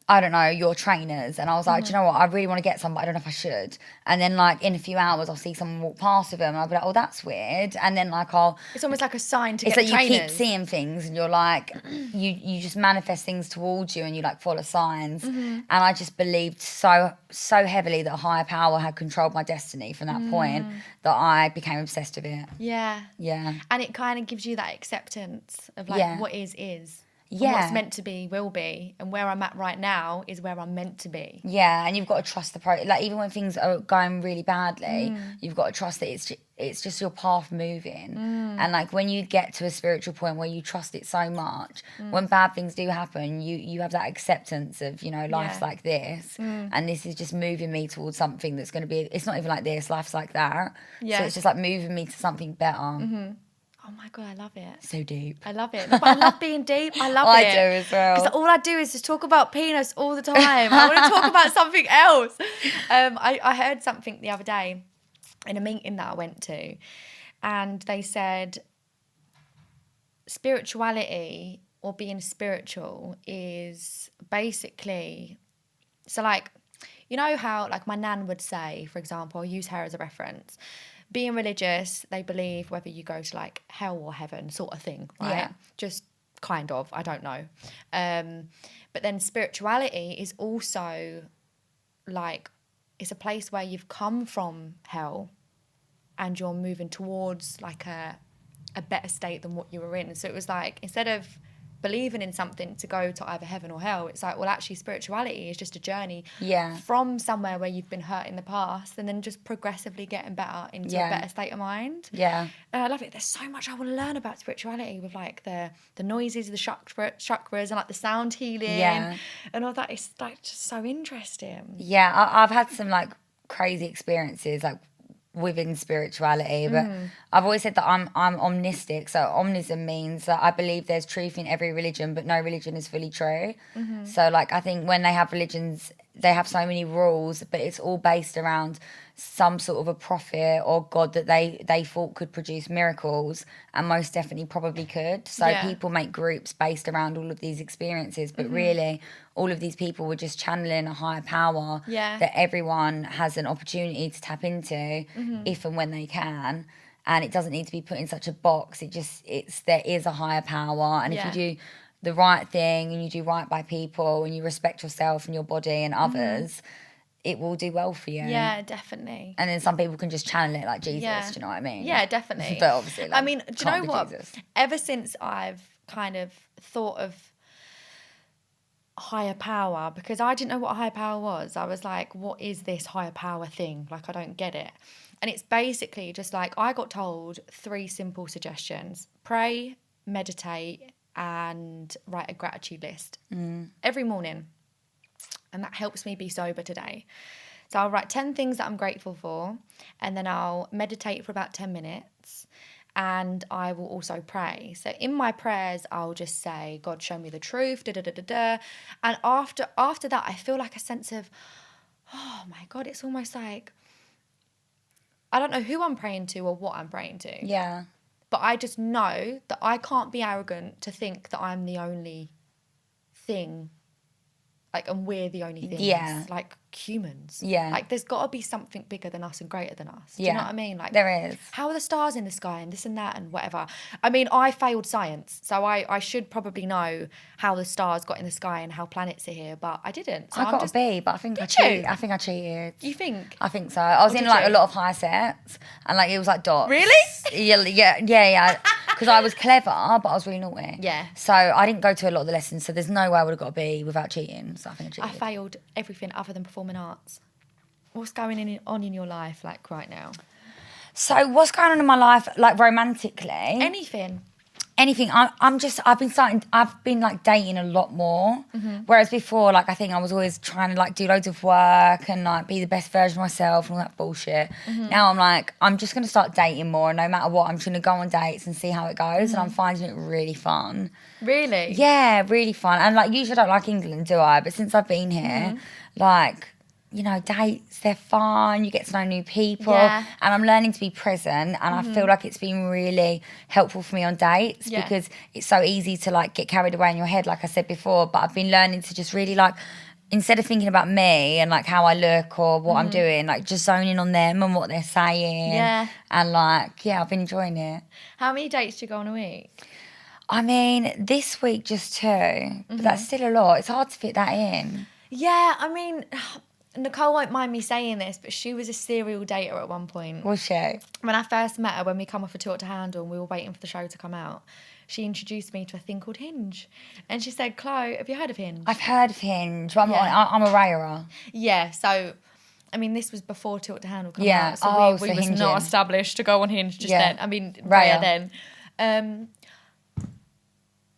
I don't know, your trainers, and I was like, do you know what, I really want to get some, but I don't know if I should. And then like in a few hours, I'll see someone walk past with them, and I'll be like, oh, that's weird. And then like it's almost like a sign to it's get like trainers. you keep seeing things, and you're like, you just manifest things towards you, and you like follow signs. And I just believed so heavily that a higher power had controlled my destiny from that point that I became obsessed with it. Yeah. Yeah. And it kind of gives you that acceptance of like what is. Yeah. And what's meant to be will be, and where I'm at right now is where I'm meant to be. Yeah, and you've got to trust the process. Like even when things are going really badly, you've got to trust that it's just your path moving. And like when you get to a spiritual point where you trust it so much, when bad things do happen, you have that acceptance of, you know, life's like this, and this is just moving me towards something that's going to be. It's not even like this. Life's like that. Yeah. So it's just like moving me to something better. Oh my God, I love it. So deep. I love it. No, but I love being deep. I love it. I do as well. Because all I do is just talk about penis all the time. I want to talk about something else. I heard something the other day in a meeting that I went to, and they said spirituality or being spiritual is basically, so like, you know how like my nan would say, for example, I'll use her as a reference, being religious, they believe whether you go to like hell or heaven sort of thing, right? Yeah. Just kind of, I don't know. But then spirituality is also like, it's a place where you've come from hell and you're moving towards like a better state than what you were in. So it was like, instead of believing in something to go to either heaven or hell, it's like, well, actually spirituality is just a journey from somewhere where you've been hurt in the past and then just progressively getting better into a better state of mind. Yeah. And I love it. There's so much I want to learn about spirituality with like the noises, the chakras and like the sound healing and all that. It's like just so interesting. Yeah, I've had some like crazy experiences like within spirituality, but I've always said that I'm omnistic. So omnism means that I believe there's truth in every religion, but no religion is fully true. So like I think when they have religions, they have so many rules, but it's all based around some sort of a prophet or God that they thought could produce miracles, and most definitely probably could. So people make groups based around all of these experiences, but really all of these people were just channeling a higher power that everyone has an opportunity to tap into if and when they can. And it doesn't need to be put in such a box. There is a higher power, and if you do the right thing and you do right by people and you respect yourself and your body and others, it will do well for you. Yeah, definitely. And then some people can just channel it like Jesus, do you know what I mean? Yeah, definitely. But obviously, like, I mean, do you know what? Jesus. Ever since I've kind of thought of higher power, because I didn't know what higher power was. I was like, what is this higher power thing? Like, I don't get it. And it's basically just like, I got told 3 simple suggestions: pray, meditate, and write a gratitude list every morning. And that helps me be sober today. So I'll write 10 things that I'm grateful for, and then I'll meditate for about 10 minutes, and I will also pray. So in my prayers, I'll just say, God, show me the truth, da-da-da-da-da. And after that, I feel like a sense of, oh my God, it's almost like, I don't know who I'm praying to or what I'm praying to. Yeah. But I just know that I can't be arrogant to think that I'm the only thing, like, and we're the only things, like, humans. Yeah. Like, there's got to be something bigger than us and greater than us. Do you know what I mean? Like, there is. How are the stars in the sky and this and that and whatever? I mean, I failed science, so I should probably know how the stars got in the sky and how planets are here, but I didn't. So I got a B, but I think I cheated. You think? I think so. I was in like a lot of high sets, and like it was like dots. Really? Yeah. Because I was clever, but I was really naughty. Yeah. So I didn't go to a lot of the lessons, so there's no way I would have got a B without cheating. So I think I cheated. I failed everything other than performing arts. What's going on in your life, like, right now? So what's going on in my life, like, romantically? Anything. I've been like dating a lot more. Whereas before, like, I think I was always trying to like do loads of work and like be the best version of myself and all that bullshit. Now I'm like, I'm just going to start dating more, and no matter what, I'm just going to go on dates and see how it goes. And I'm finding it really fun. Really? Yeah, really fun. And like, usually I don't like England, do I? But since I've been here, like, you know, dates, they're fun, you get to know new people, and I'm learning to be present, and I feel like it's been really helpful for me on dates because it's so easy to like get carried away in your head, like I said before, but I've been learning to just really like, instead of thinking about me and like how I look or what I'm doing, like just zoning on them and what they're saying, and like, I've been enjoying it. How many dates do you go on a week? I mean, this week just 2, but that's still a lot. It's hard to fit that in. Yeah, I mean, Nicole won't mind me saying this, but she was a serial dater at one point. Was she? When I first met her, when we come off a Talk to Handle and we were waiting for the show to come out, she introduced me to a thing called Hinge. And she said, Chloe, have you heard of Hinge? I've heard of Hinge, but I'm a rarer. Yeah, so, I mean, this was before Talk to Handle came out, so we was hinging. not established to go on Hinge just then. I mean, Raya then.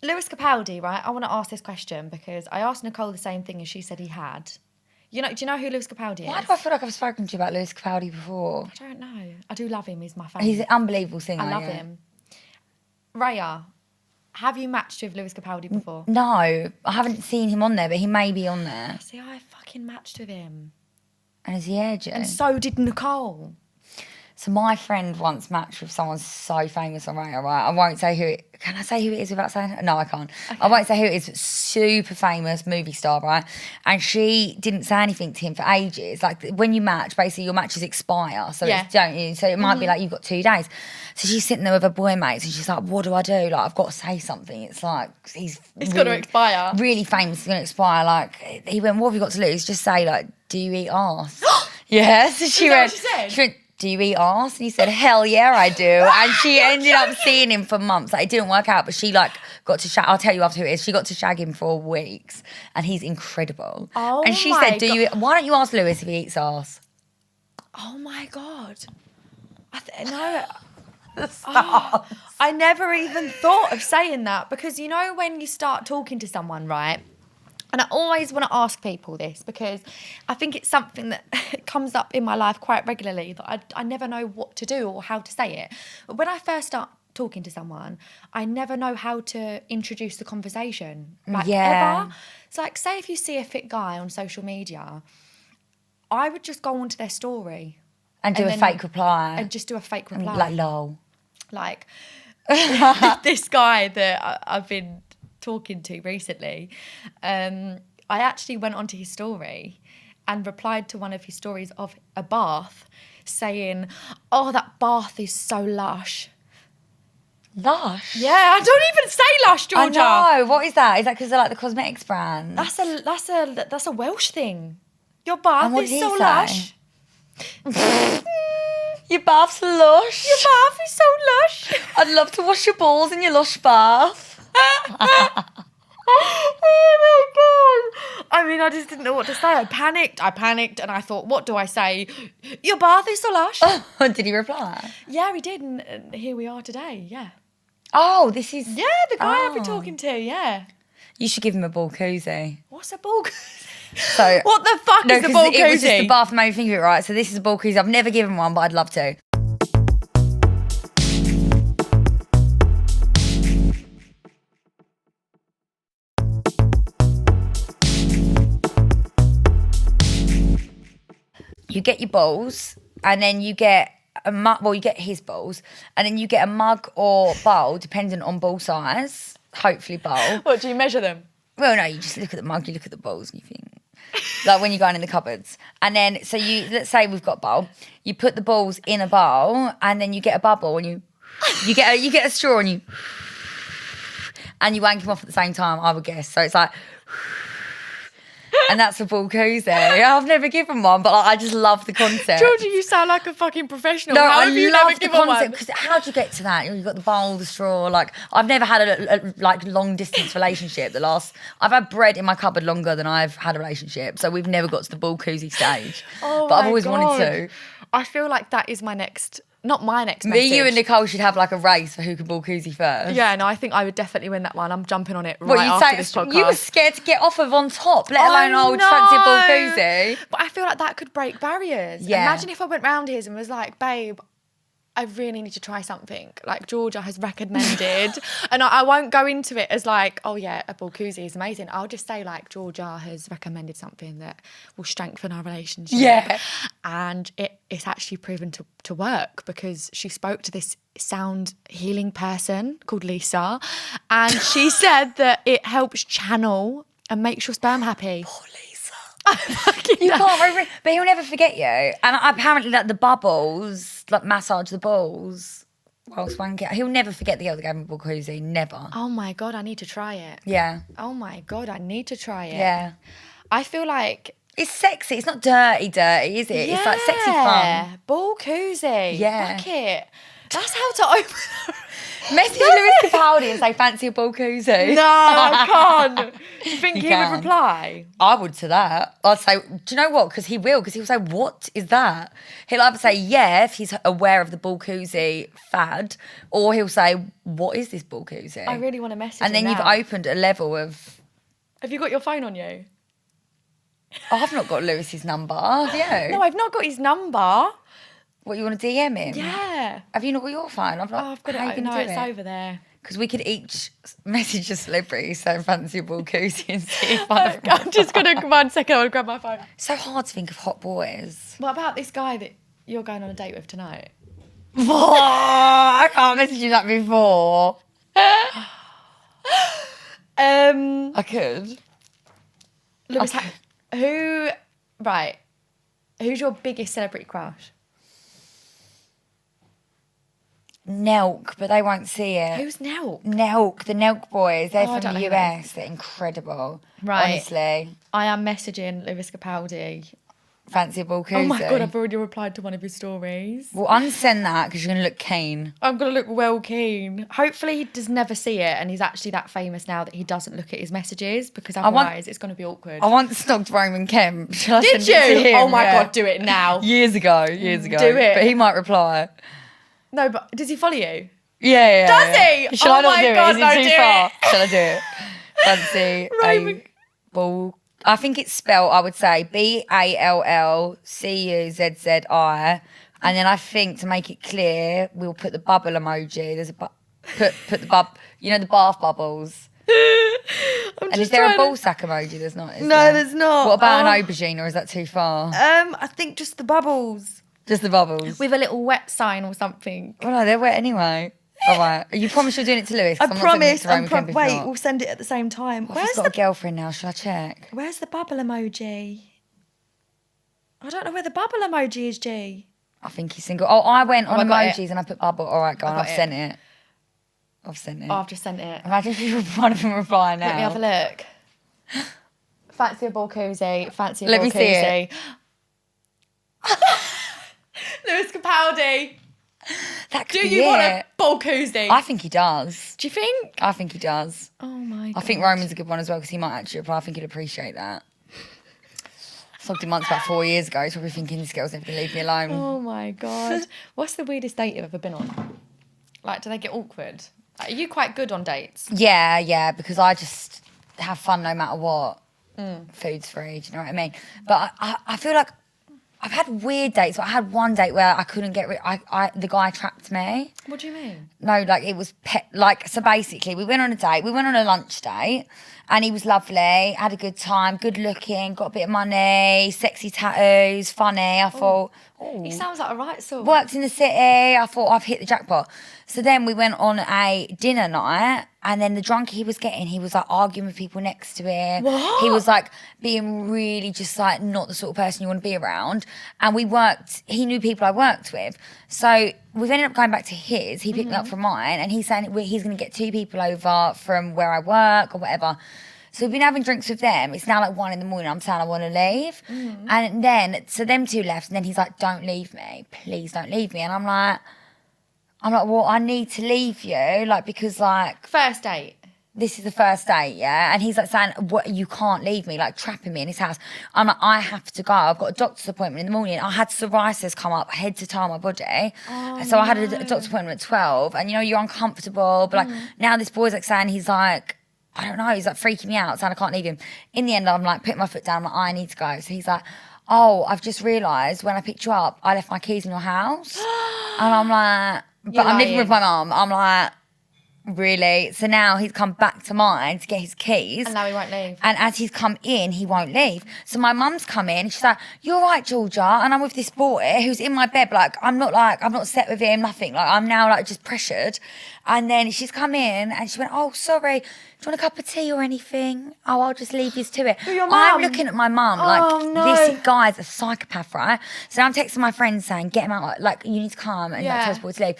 Lewis Capaldi, right? I want to ask this question because I asked Nicole the same thing and she said he had. You know, do you know who Lewis Capaldi is? Why do I feel like I've spoken to you about Lewis Capaldi before? I don't know. I do love him. He's my favourite. He's an unbelievable singer. I love him. Raya, have you matched with Lewis Capaldi before? No, I haven't seen him on there, but he may be on there. See, I fucking matched with him. And is he edgy? And so did Nicole. So my friend once matched with someone so famous on Raya, right? I won't say who it... Can I say who it is without saying it? No, I can't. Okay. I won't say who it is. Super famous movie star, right? And she didn't say anything to him for ages. Like, when you match, basically your matches expire. So it's, don't you? So it might be like you've got 2 days. So she's sitting there with her boy mates and she's like, what do I do? Like, I've got to say something. It's like, it's really, got to expire. Really famous. It's going to expire. Like, he went, what have you got to lose? Just say, like, do you eat arse? Yeah. So she went, she went, do you eat arse? And he said, hell yeah, I do. And she ended up seeing him for months. Like, it didn't work out, but she like got to shag. I'll tell you after who it is. She got to shag him for weeks, and he's incredible. Oh, and she said, why don't you ask Lewis if he eats arse? Oh my God. I never even thought of saying that because, you know, when you start talking to someone, right? And I always want to ask people this because I think it's something that comes up in my life quite regularly that I never know what to do or how to say it. But when I first start talking to someone, I never know how to introduce the conversation. Like, ever. It's like, say if you see a fit guy on social media, I would just go onto their story. And do a fake reply. And just do a fake reply. Like, lol. Like, this guy that I've been talking to recently, I actually went onto his story and replied to one of his stories of a bath saying, oh, that bath is so lush. Lush? Yeah, I don't even say lush, Georgia. I know. What is that? Is that because they're like the cosmetics brand? That's a Welsh thing. Your bath And what is did he so say? lush. Your bath's lush. Your bath is so lush. I'd love to wash your balls in your lush bath. Oh my god. I mean, I just didn't know what to say. I panicked and I thought, what do I say? Your bath is so lush. Did he reply? Yeah, we did, and here we are today, yeah. Oh, this is... Yeah, the guy I've been talking to, yeah. You should give him a ballcuzzi. What's a ballcuzzi? So, What the fuck is a 'cause ballcuzzi? it was just the bath made me think of it, right? So this is a ballcuzzi. I've never given one, but I'd love to. You get your balls, and then you get a mug. Well, you get his balls, and then you get a mug or bowl, depending on ball size. Hopefully, bowl. What, do you measure them? Well, no, you just look at the mug, you look at the balls, and you think, like when you're going in the cupboards. And then, so let's say we've got a bowl, you put the balls in a bowl, and then you get a bubble, and you get a straw, and you wank them off at the same time, I would guess. So it's like, and that's a ballcuzzi. I've never given one, but I just love the concept. Georgie, you sound like a fucking professional. No, How I have you love never the given concept, one? because how'd you get to that? You've got the bowl, the straw. Like, I've never had a like long distance relationship. I've had bread in my cupboard longer than I've had a relationship, so we've never got to the ballcuzzi stage. Oh, but I've my always God. wanted to. I feel like that is my next, not my next Me, message. you, and Nicole should have like a race for who can ballcuzzi first. Yeah, no, I think I would definitely win that one. I'm jumping on it right Well, you after this podcast. you were scared to get off of on top, let I alone old fancy know. ballcuzzi. But I feel like that could break barriers. Yeah. Imagine if I went round his and was like, babe, I really need to try something. Like Georgia has recommended. And I won't go into it as like, oh yeah, a ballcuzzi is amazing. I'll just say like Georgia has recommended something that will strengthen our relationship. Yeah. And it's actually proven to work, because she spoke to this sound healing person called Lisa, and she said that it helps channel and makes your sperm happy. Poor Lisa. You can't, but he'll never forget you. And apparently, like the bubbles, like massage the balls whilst wanking. He'll never forget the girl that gave him a ballcuzzi. Never. Oh my God, I need to try it. Yeah. Oh my God, I need to try it. Yeah. I feel like... It's sexy. It's not dirty, is it? It's like sexy fun. Ballcuzzi. Yeah. Fuck it. That's how to open... Message Lewis Capaldi and say, fancy a ballcuzzi. No, I can't. Do you think You he can. would reply? I would to that. I'd say, do you know what? Because he'll say, what is that? He'll either say, yeah, if he's aware of the ballcuzzi fad, or he'll say, what is this ballcuzzi? I really want to message And then him you've now. opened a level of... Have you got your phone on you? I've not got Lewis's number, have you? No, I've not got his number. What, you want to DM him? Yeah. Have you not got your phone? I've Oh, I've got it. No, it's over there. Because we could each message a celebrity saying fancy a ballcuzzi and see if one of them... I'm just going to, 1 second, I'll grab my phone. So hard to think of hot boys. What about this guy that you're going on a date with tonight? I can't message you that before. I could. Lewis, who's your biggest celebrity crush? Nelk, but they won't see it. Who's Nell? Nelk, the Nelk boys. They're Oh, I from don't the know who they US. They're incredible. Right. Honestly. I am messaging Lewis Capaldi. Fancy a ballcuzzi. Oh my God, I've already replied to one of his stories. Well, unsend that because you're going to look keen. I'm going to look well keen. Hopefully he does never see it, and he's actually that famous now that he doesn't look at his messages, because otherwise it's going to be awkward. I once stalked Roman Kemp. Shall I Did send it to you? him? Oh my Yeah. God, do it now. Years ago. Do it. But he might reply. No, but does he follow you? Yeah. Does he? Shall I Oh not my do God, it? Is it no, too do far? it. Shall I do it? Fancy Roman- a ball. I think it's spelled, I would say, BALLCUZZI. And then I think to make it clear, we'll put the bubble emoji. There's a put the the bath bubbles. And is there a ball sack emoji? There's not. Is No, there? there's not. What about Oh. an aubergine, or is that too far? I think just the bubbles. Just the bubbles. With a little wet sign or something. Well, no, they're wet anyway. All right. You promise you're doing it to Lewis? I I'm not sending it promise. to Roman Kemp if Wait, not. we'll send it at the same time. What if he's got a girlfriend now? Shall I check? Where's the bubble emoji? I don't know where the bubble emoji is, G. I think he's single. Oh, I went on I got emojis and I put bubble. All right, go on. got I've it. sent it. I've sent it. Oh, I've just sent it. Imagine if you one of them reply now. Let me have a look. Fancy a ballcuzzi. Fancy a Let ballcuzzi. me see it. Lewis Capaldi. That could Do be you want it. a ballcuzzi? I think he does. Do you think? I think he does. Oh my god. I think Roman's a good one as well because he might actually apply. I think he'd appreciate that. I talked to him once about 4 years ago. He's probably thinking this girl's never going to leave me alone. Oh my god. What's the weirdest date you've ever been on? Like, do they get awkward? Like, are you quite good on dates? Yeah, because I just have fun no matter what. Food's free, do you know what I mean? But I feel like I've had weird dates. But I had one date where I couldn't get rid. The guy trapped me. What do you mean? No, like it was so basically we went on a date. We went on a lunch date, and he was lovely. Had a good time, good looking, got a bit of money, sexy tattoos, funny. I thought, He sounds like a right sort. worked in the city. I thought I've hit the jackpot. So then we went on a dinner night, and then the drunk he was getting, he was like arguing with people next to him. What? He was like being really just like not the sort of person you want to be around. And he knew people I worked with. So we've ended up going back to his. He picked me up from mine, and he's saying he's going to get 2 people over from where I work or whatever. So we've been having drinks with them. It's now like 1 a.m. I'm saying I want to leave. And then, so them 2 left, and then he's like, don't leave me. Please don't leave me. And I'm like, well, I need to leave you, like, because like... First date. This is the first date, yeah? And he's like saying, what, you can't leave me, like trapping me in his house. I'm like, I have to go. I've got a doctor's appointment in the morning. I had psoriasis come up head to toe on my body. So I had a doctor's appointment at 12, and you're uncomfortable. But like now this boy's like saying he's like, I don't know, he's like freaking me out, saying I can't leave him. In the end, I'm like putting my foot down, I'm like, I need to go. So he's like, oh, I've just realised when I picked you up, I left my keys in your house. And I'm like, but I'm living with my mum. I'm like, really? So now he's come back to mine to get his keys. And now he won't leave. And as he's come in, he won't leave. So my mum's come in, she's like, you're right, Georgia. And I'm with this boy who's in my bed, I'm not set with him, nothing. Like, I'm now like just pressured. And then she's come in and she went, oh, sorry, do you want a cup of tea or anything? Oh, I'll just leave you to it. Your mum? I'm looking at my mum Oh, no. This guy's a psychopath, right? So I'm texting my friend saying, get him out, like you need to come and like, tell this boy to leave.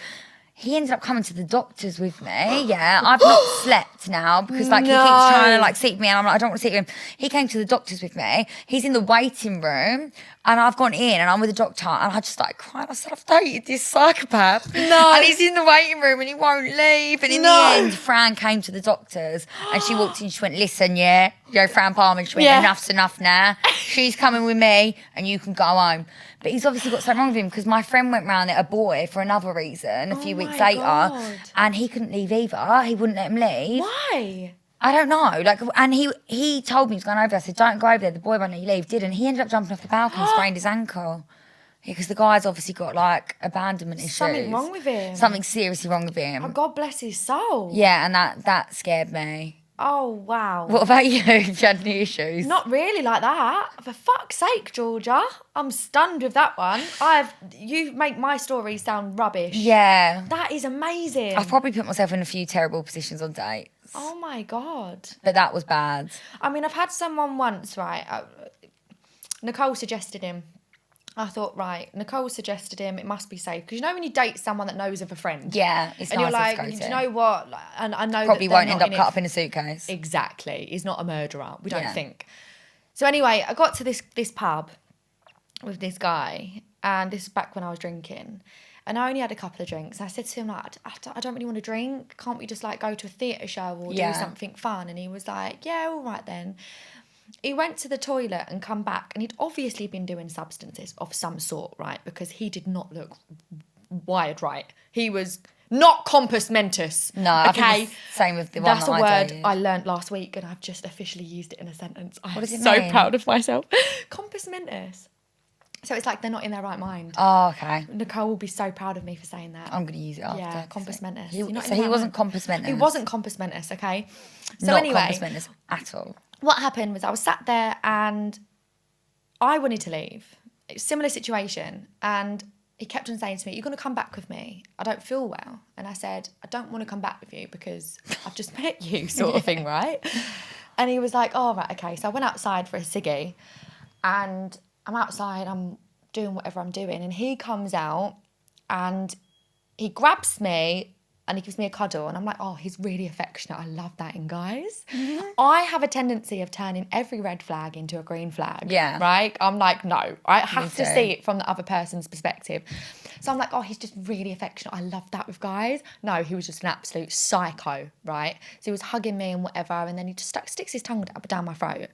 He ended up coming to the doctors with me. Yeah, I've not slept now because he keeps trying to like seat me, and I'm like, I don't want to seat him. He came to the doctors with me. He's in the waiting room, and I've gone in, and I'm with the doctor, and I just started crying. I said, I've dated this psychopath. No. And he's in the waiting room, and he won't leave. And in the end, Fran came to the doctors, and she walked in. She went, listen, Fran Palmer. She went, enough's enough now. She's coming with me, and you can go home. But he's obviously got something wrong with him because my friend went round a boy for another reason a few weeks later, and he couldn't leave either. He wouldn't let him leave. Why? I don't know. Like, and he told me he was going over there. I said, don't go over there. The boy won't let you leave. Didn't. He ended up jumping off the balcony and sprained his ankle. Yeah, because the guy's obviously got like abandonment issues. Something wrong with him. Something seriously wrong with him. Oh, God bless his soul. Yeah, and that scared me. Oh, wow. What about you? Have you had any issues? Not really like that. For fuck's sake, Georgia. I'm stunned with that one. You make my story sound rubbish. Yeah. That is amazing. I've probably put myself in a few terrible positions on dates. Oh, my God. But that was bad. I mean, I've had someone once, right? Nicole suggested him. I thought, right, Nicole suggested him, it must be safe. Because when you date someone that knows of a friend. Yeah, it's and nice you're like, to go do to. you know what? And I know probably that won't they're end not up in cut it. up in a suitcase. Exactly. He's not a murderer. We don't think. So anyway, I got to this pub with this guy, and this is back when I was drinking. And I only had a couple of drinks. And I said to him, like, I don't really want to drink. Can't we just like go to a theatre show or do something fun? And he was like, yeah, all right then. He went to the toilet and come back, and he'd obviously been doing substances of some sort, right? Because he did not look wired right. He was not compos mentis. No, I think it's same with the one That's that a word dated. I learnt last week, and I've just officially used it in a sentence. I'm does it so mean? proud of myself. Compos mentis. So it's like they're not in their right mind. Oh, okay. Nicole will be so proud of me for saying that. I'm going to use it after. Yeah, compos mentis. So he wasn't compos mentis? He wasn't compos mentis, okay? So Not anyway, compos mentis at all. what happened was I was sat there and I wanted to leave. Similar situation. And he kept on saying to me, you're going to come back with me. I don't feel well. And I said, I don't want to come back with you because I've just met you sort of thing, right? And he was like, oh, right, okay. So I went outside for a ciggy, and I'm outside, I'm doing whatever I'm doing. And he comes out and he grabs me and he gives me a cuddle, and I'm like, oh, he's really affectionate. I love that in guys. I have a tendency of turning every red flag into a green flag. Yeah. Right? I'm like, no, I have to see it from the other person's perspective. So I'm like, oh, he's just really affectionate. I love that with guys. No, he was just an absolute psycho, right? So he was hugging me and whatever, and then he just sticks his tongue up down my throat.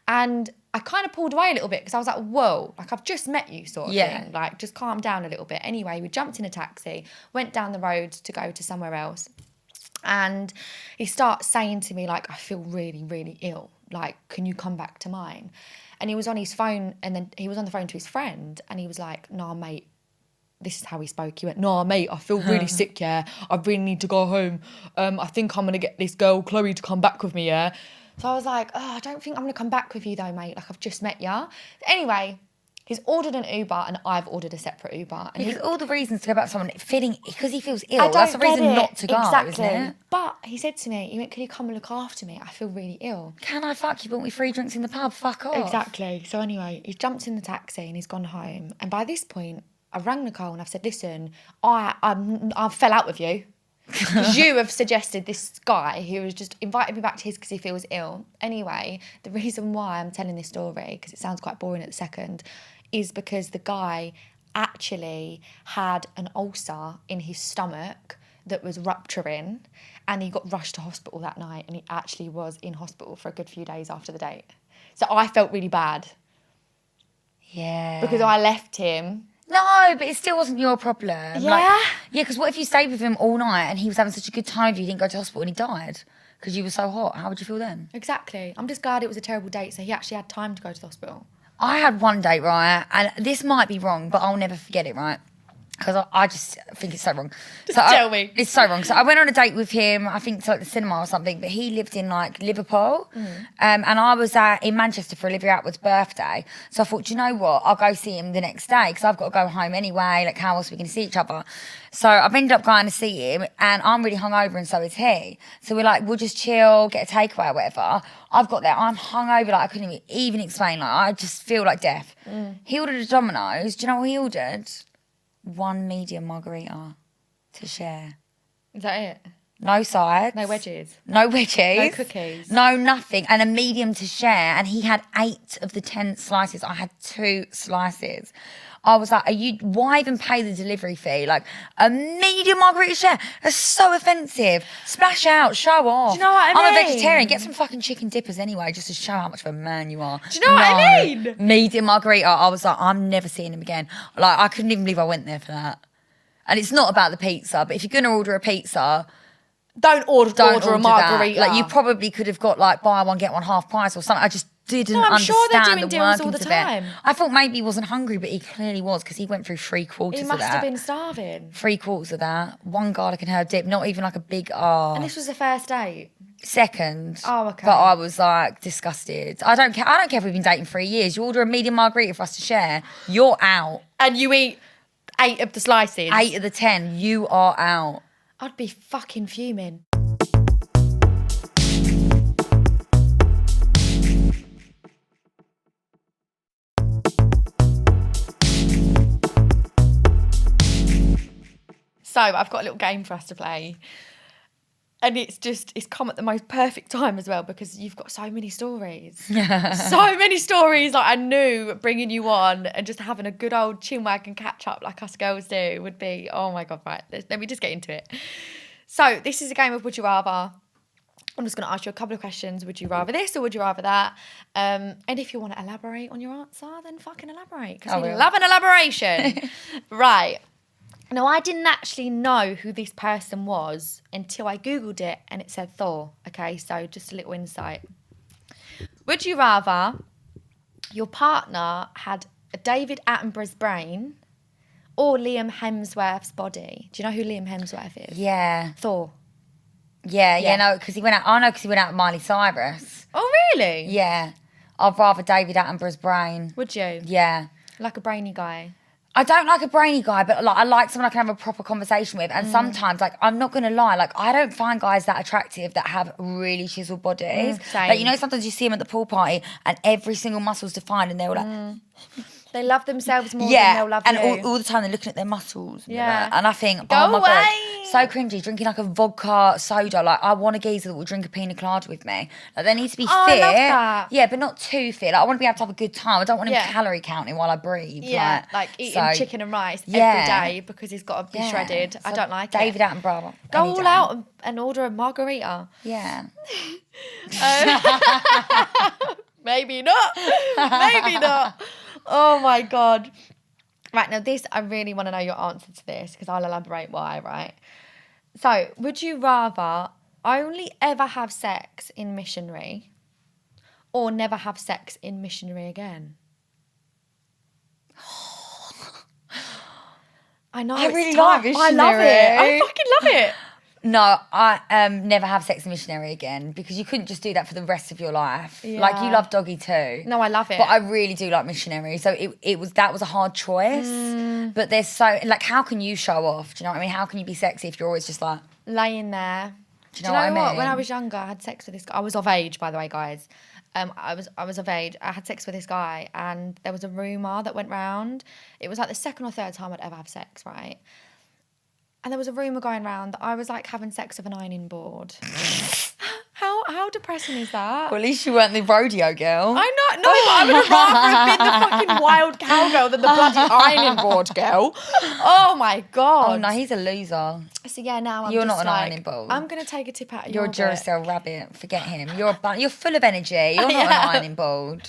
And I kind of pulled away a little bit because I was like, whoa, like I've just met you sort of thing. Like, just calm down a little bit. Anyway, we jumped in a taxi, went down the road to go to somewhere else. And he starts saying to me, like, I feel really, really ill. Like, can you come back to mine? And he was on his phone, and then he was on the phone to his friend, and he was like, nah, mate. This is how he spoke. He went, nah, mate, I feel really sick, yeah. I really need to go home. I think I'm going to get this girl, Chloe, to come back with me, yeah. So I was like, oh, I don't think I'm going to come back with you though, mate. Like, I've just met ya. Anyway, he's ordered an Uber and I've ordered a separate Uber. And because all the reasons to go back to someone because he feels ill. That's a reason not to go, exactly. Isn't it? But he said to me, he went, can you come and look after me? I feel really ill. Can I fuck you? Bought me free drinks in the pub. Fuck off. Exactly. So anyway, he's jumped in the taxi and he's gone home. And by this point, I rang Nicole and I've said, listen, I fell out with you. Because you have suggested this guy who has just invited me back to his because he feels ill. Anyway, the reason why I'm telling this story, because it sounds quite boring at the second, is because the guy actually had an ulcer in his stomach that was rupturing, and he got rushed to hospital that night, and he actually was in hospital for a good few days after the date. So I felt really bad. Yeah. Because I left him. No, but it still wasn't your problem. Yeah? Because what if you stayed with him all night and he was having such a good time with you, didn't go to hospital and he died because you were so hot? How would you feel then? Exactly. I'm just glad it was a terrible date, so he actually had time to go to the hospital. I had one date, right, and this might be wrong, but I'll never forget it, right? Because I just think it's so wrong. Tell me. It's so wrong. So I went on a date with him, I think to like the cinema or something, but he lived in like Liverpool. And I was in Manchester for Olivia Atwood's birthday. So I thought, do you know what? I'll go see him the next day because I've got to go home anyway. Like, how else are we going to see each other? So I've ended up going to see him, and I'm really hungover and so is he. So we're like, we'll just chill, get a takeaway or whatever. I've got there, I'm hungover, like I couldn't even explain. Like, I just feel like death. He ordered a Domino's. Do you know what he ordered? 1 medium margarita to share. Is that it? No sides. No wedges? No wedges. No cookies? No nothing. And a medium to share. And he had 8 of the 10 slices. I had 2 slices. I was like, why even pay the delivery fee? Like, a medium margarita share? That's so offensive. Splash out, show off. Do you know what I mean? I'm a vegetarian. Get some fucking chicken dippers anyway, just to show how much of a man you are. Do you know what I mean? Medium margarita. I was like, I'm never seeing him again. Like, I couldn't even believe I went there for that. And it's not about the pizza, but if you're going to order a pizza, don't order a margarita. That. Like, you probably could have got like buy one, get one half price or something. I just didn't understand sure they're doing the deals all workings the of time. it. I thought maybe he wasn't hungry, but he clearly was because he went through 3/4 of that. He must have been starving. 3/4 of that. 1 garlic and herb dip, not even like a big And this was the first date? Second. Oh, okay. But I was like disgusted. I don't care if we've been dating 3 years. You order a medium margarita for us to share, you're out. And you eat 8 of the slices? 8 of the 10, you are out. I'd be fucking fuming. So I've got a little game for us to play. And it's come at the most perfect time as well because you've got so many stories. So many stories. Like, I knew bringing you on and just having a good old chinwag and catch up like us girls do would be, oh my God, right. Let me just get into it. So this is a game of Would You Rather. I'm just going to ask you a couple of questions. Would you rather this or would you rather that? And if you want to elaborate on your answer, then fucking elaborate. Because we love an elaboration. Right. Now, I didn't actually know who this person was until I Googled it and it said Thor. Okay, so just a little insight. Would you rather your partner had a David Attenborough's brain or Liam Hemsworth's body? Do you know who Liam Hemsworth is? Yeah. Thor. Yeah, no, because he went out. I know because he went out with Miley Cyrus. Oh, really? Yeah. I'd rather David Attenborough's brain. Would you? Yeah. Like a brainy guy? I don't like a brainy guy, but like I like someone I can have a proper conversation with. And sometimes, like, I'm not gonna lie, like I don't find guys that attractive that have really chiseled bodies. Same. Like, you know, sometimes you see them at the pool party and every single muscle's defined, and they're all like, They love themselves more than they'll love and you. all the time they're looking at their muscles. Yeah. And I think, Go oh my away. God, so cringy, drinking like a vodka soda. Like, I want a geezer that will drink a pina colada with me. Like, they need to be fit. I love that. Yeah, but not too fit. Like, I want to be able to have a good time. I don't want him Yeah. calorie counting while I breathe. Yeah, like eating chicken and rice every day because he's got to be shredded. I don't like David it. Attenborough. Go all out and order a margarita. Yeah. Maybe not. Maybe not. Oh my God. Right, now this, I really want to know your answer to this because I'll elaborate why, right? So, would you rather only ever have sex in missionary or never have sex in missionary again? I know. I really tough. like missionary. I love it. I fucking love it. No, I never have sex in missionary again because you couldn't just do that for the rest of your life. Yeah. Like, you love doggy too. No, I love it. But I really do like missionary. So that was a hard choice. But there's so, like, how can you show off? Do you know what I mean? How can you be sexy if you're always just like laying there? Do you know what I mean? When I was younger, I had sex with this guy. I was of age, by the way, guys. I was of age. I had sex with this guy, and there was a rumour that went round. It was like the second or third time I'd ever have sex, right? And there was a rumour going round that I was like having sex with an ironing board. How depressing is that? Well, at least you weren't the rodeo girl. I know, no, but I would have rather have been the fucking wild cowgirl than the bloody ironing board girl. Oh my God. Oh no, he's a loser. So yeah, now You're just not an like, ironing board. I'm going to take a tip out of You're your a Duracell rabbit. Forget him. You're full of energy. You're not an ironing board.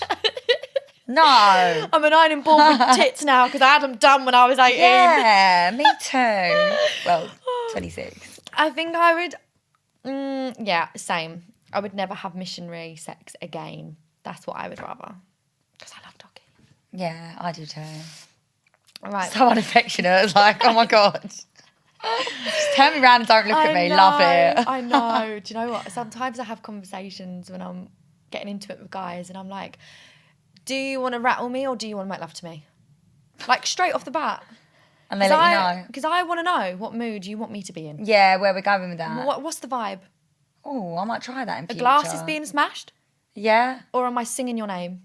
No. I'm an ironing board with tits now because I had them done when I was 18. Yeah, me too. Well, 26. I think I would, yeah, same. I would never have missionary sex again. That's what I would rather. Because I love doggy. Yeah, I do too. All right. So unaffectionate. It's like, oh my God. Just turn me around and don't look at me. Love it. I know. Do you know what? Sometimes I have conversations when I'm getting into it with guys and I'm like, do you want to rattle me or do you want to make love to me? Like straight off the bat. And they let you know. Because I want to know what mood you want me to be in. Yeah, where we're going with that. What's the vibe? Oh, I might try that in A future. glass is being smashed? Yeah. Or am I singing your name?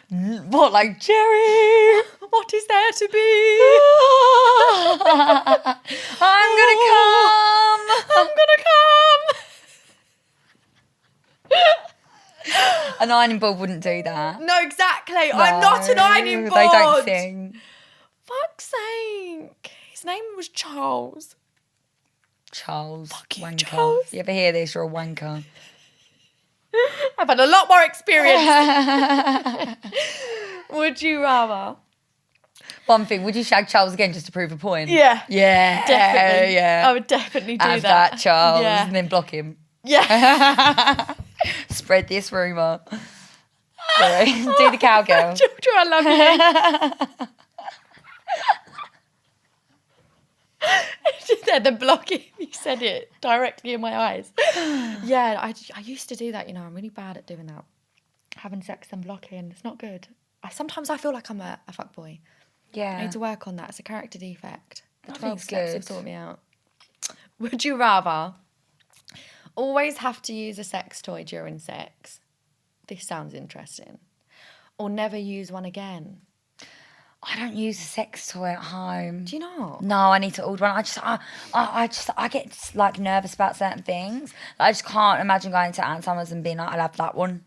What, like Jerry? What is there to be? I'm gonna come. I'm gonna come. An ironing board wouldn't do that. No, exactly. I'm not an ironing board. They don't sing. Fuck's sake. His name was Charles. Charles. Fuck you, Wanker. Charles. You ever hear this? You're a wanker. I've had a lot more experience. Would you rather? One thing, would you shag Charles again just to prove a point? Yeah. Yeah. Definitely. Yeah. I would definitely do Have that, Charles. Yeah. And then block him. Yeah. Spread this rumour. Sorry. Do the cowgirl. Giorgio, I love you. The blocking, you said it directly in my eyes. Yeah, I used to do that, you know. I'm really bad at doing that. Having sex and blocking, it's not good. Sometimes I feel like I'm a fuckboy. Yeah. I need to work on that. It's a character defect. The I 12 think steps will it's good. sort me out. Would you rather always have to use a sex toy during sex? This sounds interesting. Or never use one again? I don't use a sex toy at home. Do you not? No, I need to order one. I get like nervous about certain things. I just can't imagine going to Aunt Summers and being like, I'll have that one.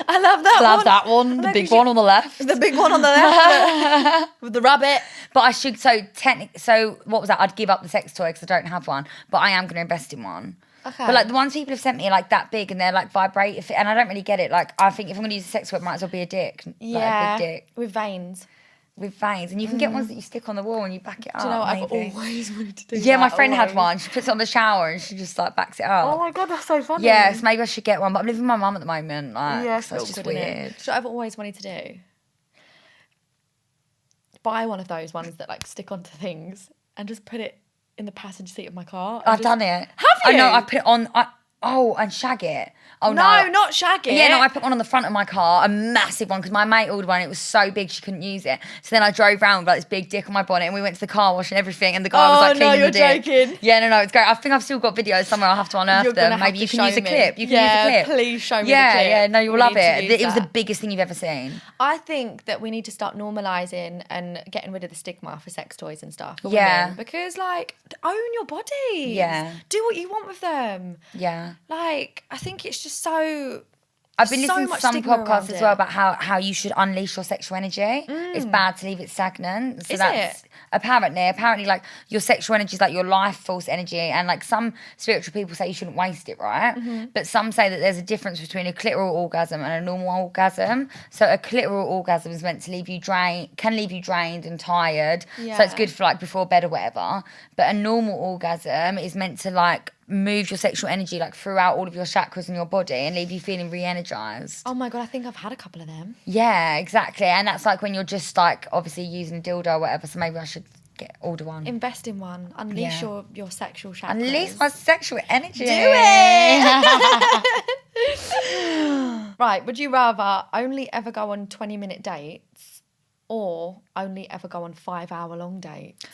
I love that I'll one. have that one. The big one on the left. The big one on the left with the rabbit. But I should, so what was that? I'd give up the sex toy because I don't have one, but I am going to invest in one. Okay. But like the ones people have sent me are like that big and they're like vibrate, and I don't really get it. Like I think if I'm going to use a sex toy, it might as well be a dick. Yeah, like a big dick. with veins. With veins. And you can get ones that you stick on the wall and you back it up. Do you know what I've maybe. always wanted to do? Yeah, that, my friend had always. one. She puts it on the shower and she just like backs it up. Oh my God, that's so funny. Yes, maybe I should get one, but I'm living with my mum at the moment. Like, Yeah, so it's just weird. Do you know what I've always wanted to do? Buy one of those ones that like stick onto things and just put it in the passenger seat of my car. I've done it. Have I know. you? I put it on. Oh, and shag it. Oh, No, not shag it. Yeah, no, I put one on the front of my car, a massive one, because my mate ordered one. It was so big she couldn't use it. So then I drove around with like this big dick on my bonnet, and we went to the car wash and everything, and the guy was like cleaning the dick. Oh, no, you're joking. Yeah, no, it's great. I think I've still got videos somewhere. I'll have to unearth them. Maybe you can use a clip. You can use a clip. Please show me the clip. Yeah, no, you'll love it. It was that. the biggest thing you've ever seen. I think that we need to start normalising and getting rid of the stigma for sex toys and stuff for Yeah. women, because like, own your bodies. Yeah. Do what you want with them. Yeah. Like, I think it's just so... I've been so listening to much some stigma podcasts around as well it. about how you should unleash your sexual energy. It's bad to leave it stagnant. So Is that's it? Apparently like your sexual energy is like your life force energy, and like some spiritual people say you shouldn't waste it, right? But some say that there's a difference between a clitoral orgasm and a normal orgasm. So a clitoral orgasm is meant to leave you drained and tired. So it's Yeah. good for like before bed or whatever. But a normal orgasm is meant to like move your sexual energy like throughout all of your chakras in your body and leave you feeling re-energized. Oh my God, I think I've had a couple of them. Yeah, exactly. And that's like when you're just like obviously using a dildo or whatever. So maybe I should order one. Invest in one. Unleash Yeah. your sexual chakras. Unleash my sexual energy. Do it! Right, would you rather only ever go on 20-minute dates or only ever go on 5-hour-long dates?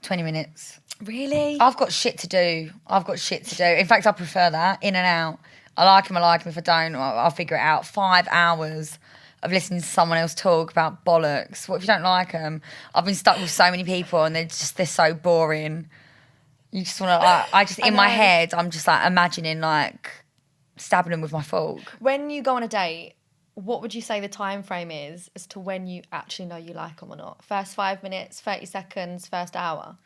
20 minutes. Really? I've got shit to do. In fact, I prefer that. In and out. I like him. If I don't, I'll figure it out. 5 hours of listening to someone else talk about bollocks. What if you don't like them? I've been stuck with so many people and they're so boring. You just want to, in my head, I'm just like imagining like stabbing them with my fork. When you go on a date, what would you say the time frame is as to when you actually know you like them or not? First 5 minutes, 30 seconds, first hour?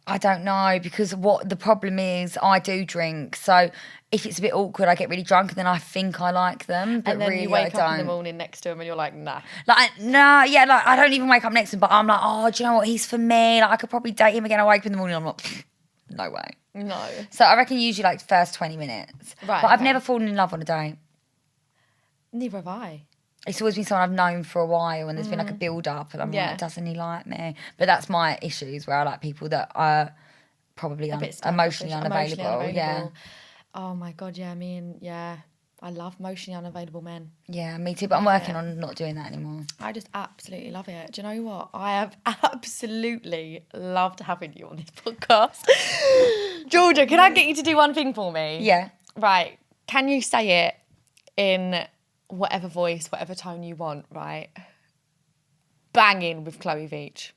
I don't know, because what the problem is, I do drink. So if it's a bit awkward, I get really drunk and then I think I like them, but And then really you wake I up in the don't. morning next to them and you're like, nah. Like, nah, yeah, like I don't even wake up next to him, but I'm like, oh, do you know what? He's for me. Like I could probably date him again. I wake up in the morning, I'm like, no way. No. So I reckon usually like first 20 minutes. Right, But I've okay. never fallen in love on a date. Neither have I. It's always been someone I've known for a while and there's been like a build up and I'm Yeah. like, doesn't he like me? But that's my issues, where I like people that are probably A bit emotionally standoffish, unavailable. Yeah. Oh my God, yeah, I love emotionally unavailable men. Yeah, me too. But I'm working on not doing that anymore. I just absolutely love it. Do you know what? I have absolutely loved having you on this podcast. Georgia, can I get you to do one thing for me? Yeah. Right. Can you say it in whatever voice, whatever tone you want, right? Bangin with Chloe Veitch.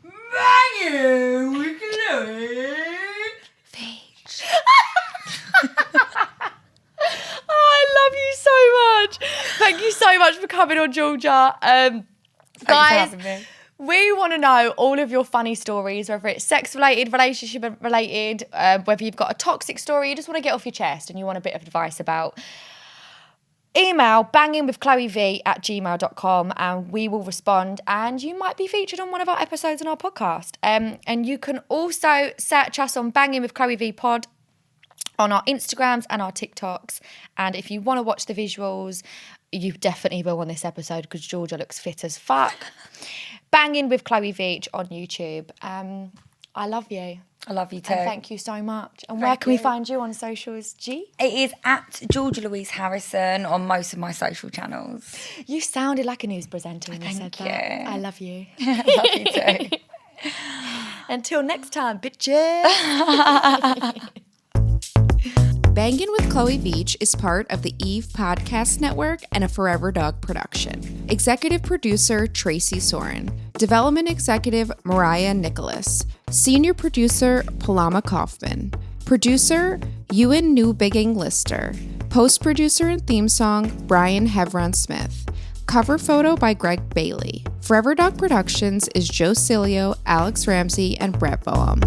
Bangin with Chloe Veitch. Oh, I love you so much. Thank you so much for coming on, Georgia. Guys, Thanks for having me. we want to know all of your funny stories, whether it's sex-related, relationship-related, whether you've got a toxic story, you just want to get off your chest and you want a bit of advice about. Email banginwithchloev@gmail.com and we will respond and you might be featured on one of our episodes on our podcast. And you can also search us on Bangin with Chloe V Pod on our Instagrams and our TikToks. And if you want to watch the visuals, you definitely will on this episode because Georgia looks fit as fuck. Bangin with Chloe Veitch on YouTube. I love you. I love you too. And thank you so much. And where can we find you on socials, G? It is at Georgia Louise Harrison on most of my social channels. You sounded like a news presenter when you said Thank that. you. I love you. I love you too. Until next time, bitches. Bangin' with Chloe Veitch is part of the Eve Podcast Network and a Forever Dog production. Executive producer, Tracy Soren. Development executive, Mariah Nickolas. Senior producer, Pulama Kaufman. Producer, Ewan Newbigging-Lister. Post-producer and theme song, Brian Hevron Smith. Cover photo by Greg Bailey. Forever Dog Productions is Joe Cilio, Alex Ramsey, and Brett Boham.